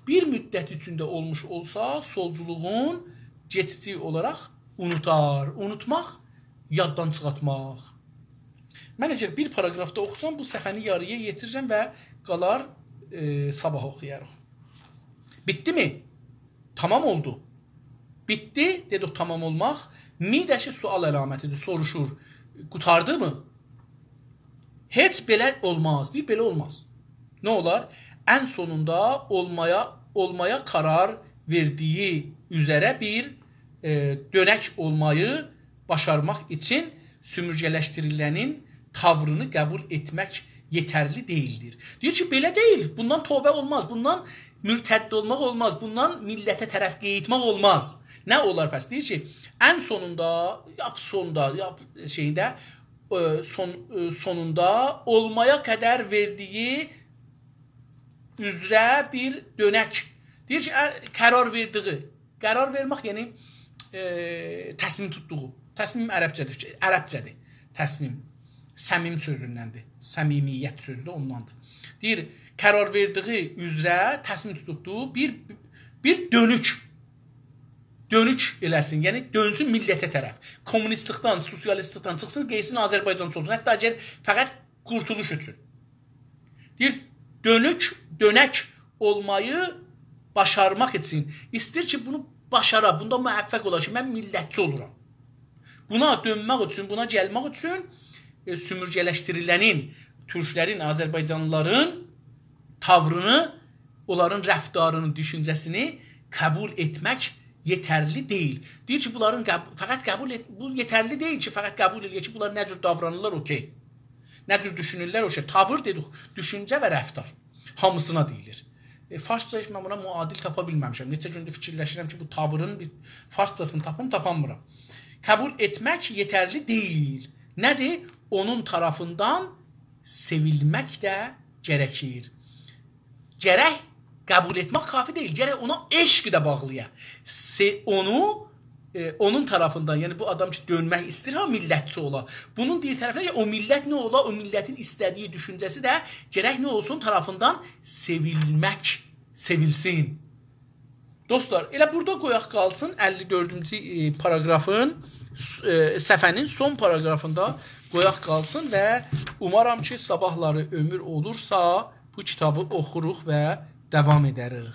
bir müddət içində olmuş olsa, solculuğun geçici olaraq unutar. Unutmaq, yaddan çıxartmaq. Mən əgər bir paragrafda oxusam, bu səhvəni yarıya yetirirəm və qalar sabah oxuyarıq. Bitdi mi? Tamam oldu. Bitti, dedik tamam olmaq. Midəşi sual əlamətidir, soruşur. Qutardı mı? Heç belə olmaz, deyir, belə olmaz. Nə olar? Ən sonunda olmaya karar verdiyi üzərə bir dönək olmayı başarmaq üçün sümürgələşdirilənin tavrını qəbul etmək yetərli deyildir. Deyir ki, belə deyil, bundan tövbə olmaz, bundan mürtədd olmaq olmaz. Bundan millətə tərəf qeyitmək olmaz. Nə olar pəs? Deyir ki, ən sonunda, sonunda olmaya qədər verdiyi üzrə bir dönək. Deyir ki, qərar verdiyi. Qərar vermək, yəni təsmin tutduğu. Təsmim ərəbcədir. Təsmim. Səmim sözündəndir. Səmimiyyət sözü də ondandır. Deyir, qərar verdiyi üzrə təsmin tutduğu bir dönük. Dönük eləsin. Yəni, dönsün millətə tərəf. Kommunistlikdən, sosialistlikdən çıxsın, qeysin Azərbaycan olsun. Hətta əgər fəqət qurtuluş üçün. Deyir, dönək olmayı başarmaq üçün. İstir ki, bunu başara, bunda müvəffəq olar ki, mən millətçi oluram. Buna dönmək üçün, buna gəlmək üçün sümürgələşdirilənin, türklərin, Azərbaycanlıların tavrını, onların rəftarını, düşüncəsini qəbul etmək yetərli deyil. Deyir ki, bunların bu yetərli deyil ki, fəqət qəbul edir ki, bunlar nə cür davranırlar, okey. Nə cür düşünürlər, okey. Tavır dedik, düşüncə və rəftar. Hamısına deyilir. Farsça mən buna müadil tapa bilməmişəm. Neçə gündür fikirləşirəm ki, bu tavırın bir farsçasını tapamıram. Qəbul etmək yetərli deyil. Nədir? Onun tarafından sevilmək də gərəkir. Gərək qəbul etmək kafi deyil. Gərək ona eşq də bağlıya. Onun tarafından, yəni bu adam ki, dönmək istir, ha, millətçi ola. Bunun deyir tərəfinə ki, o millət nə ola, o millətin istədiyi düşüncəsi də gərək nə olsun tarafından sevilmək, sevilsin. Dostlar, elə burada qoyaq qalsın 54-cü paragrafın, səhifənin son paragrafında qoyaq qalsın və umaram ki, sabahları ömür olursa bu kitabı oxuruq və davam edərik.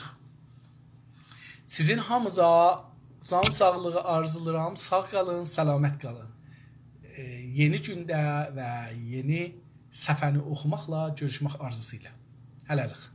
Sizin hamıza can sağlığı arzulayıram. Sağ qalın, səlamət qalın. Yeni gündə və yeni səhifəni oxumaqla görüşmək arzusuyla. Hələlik.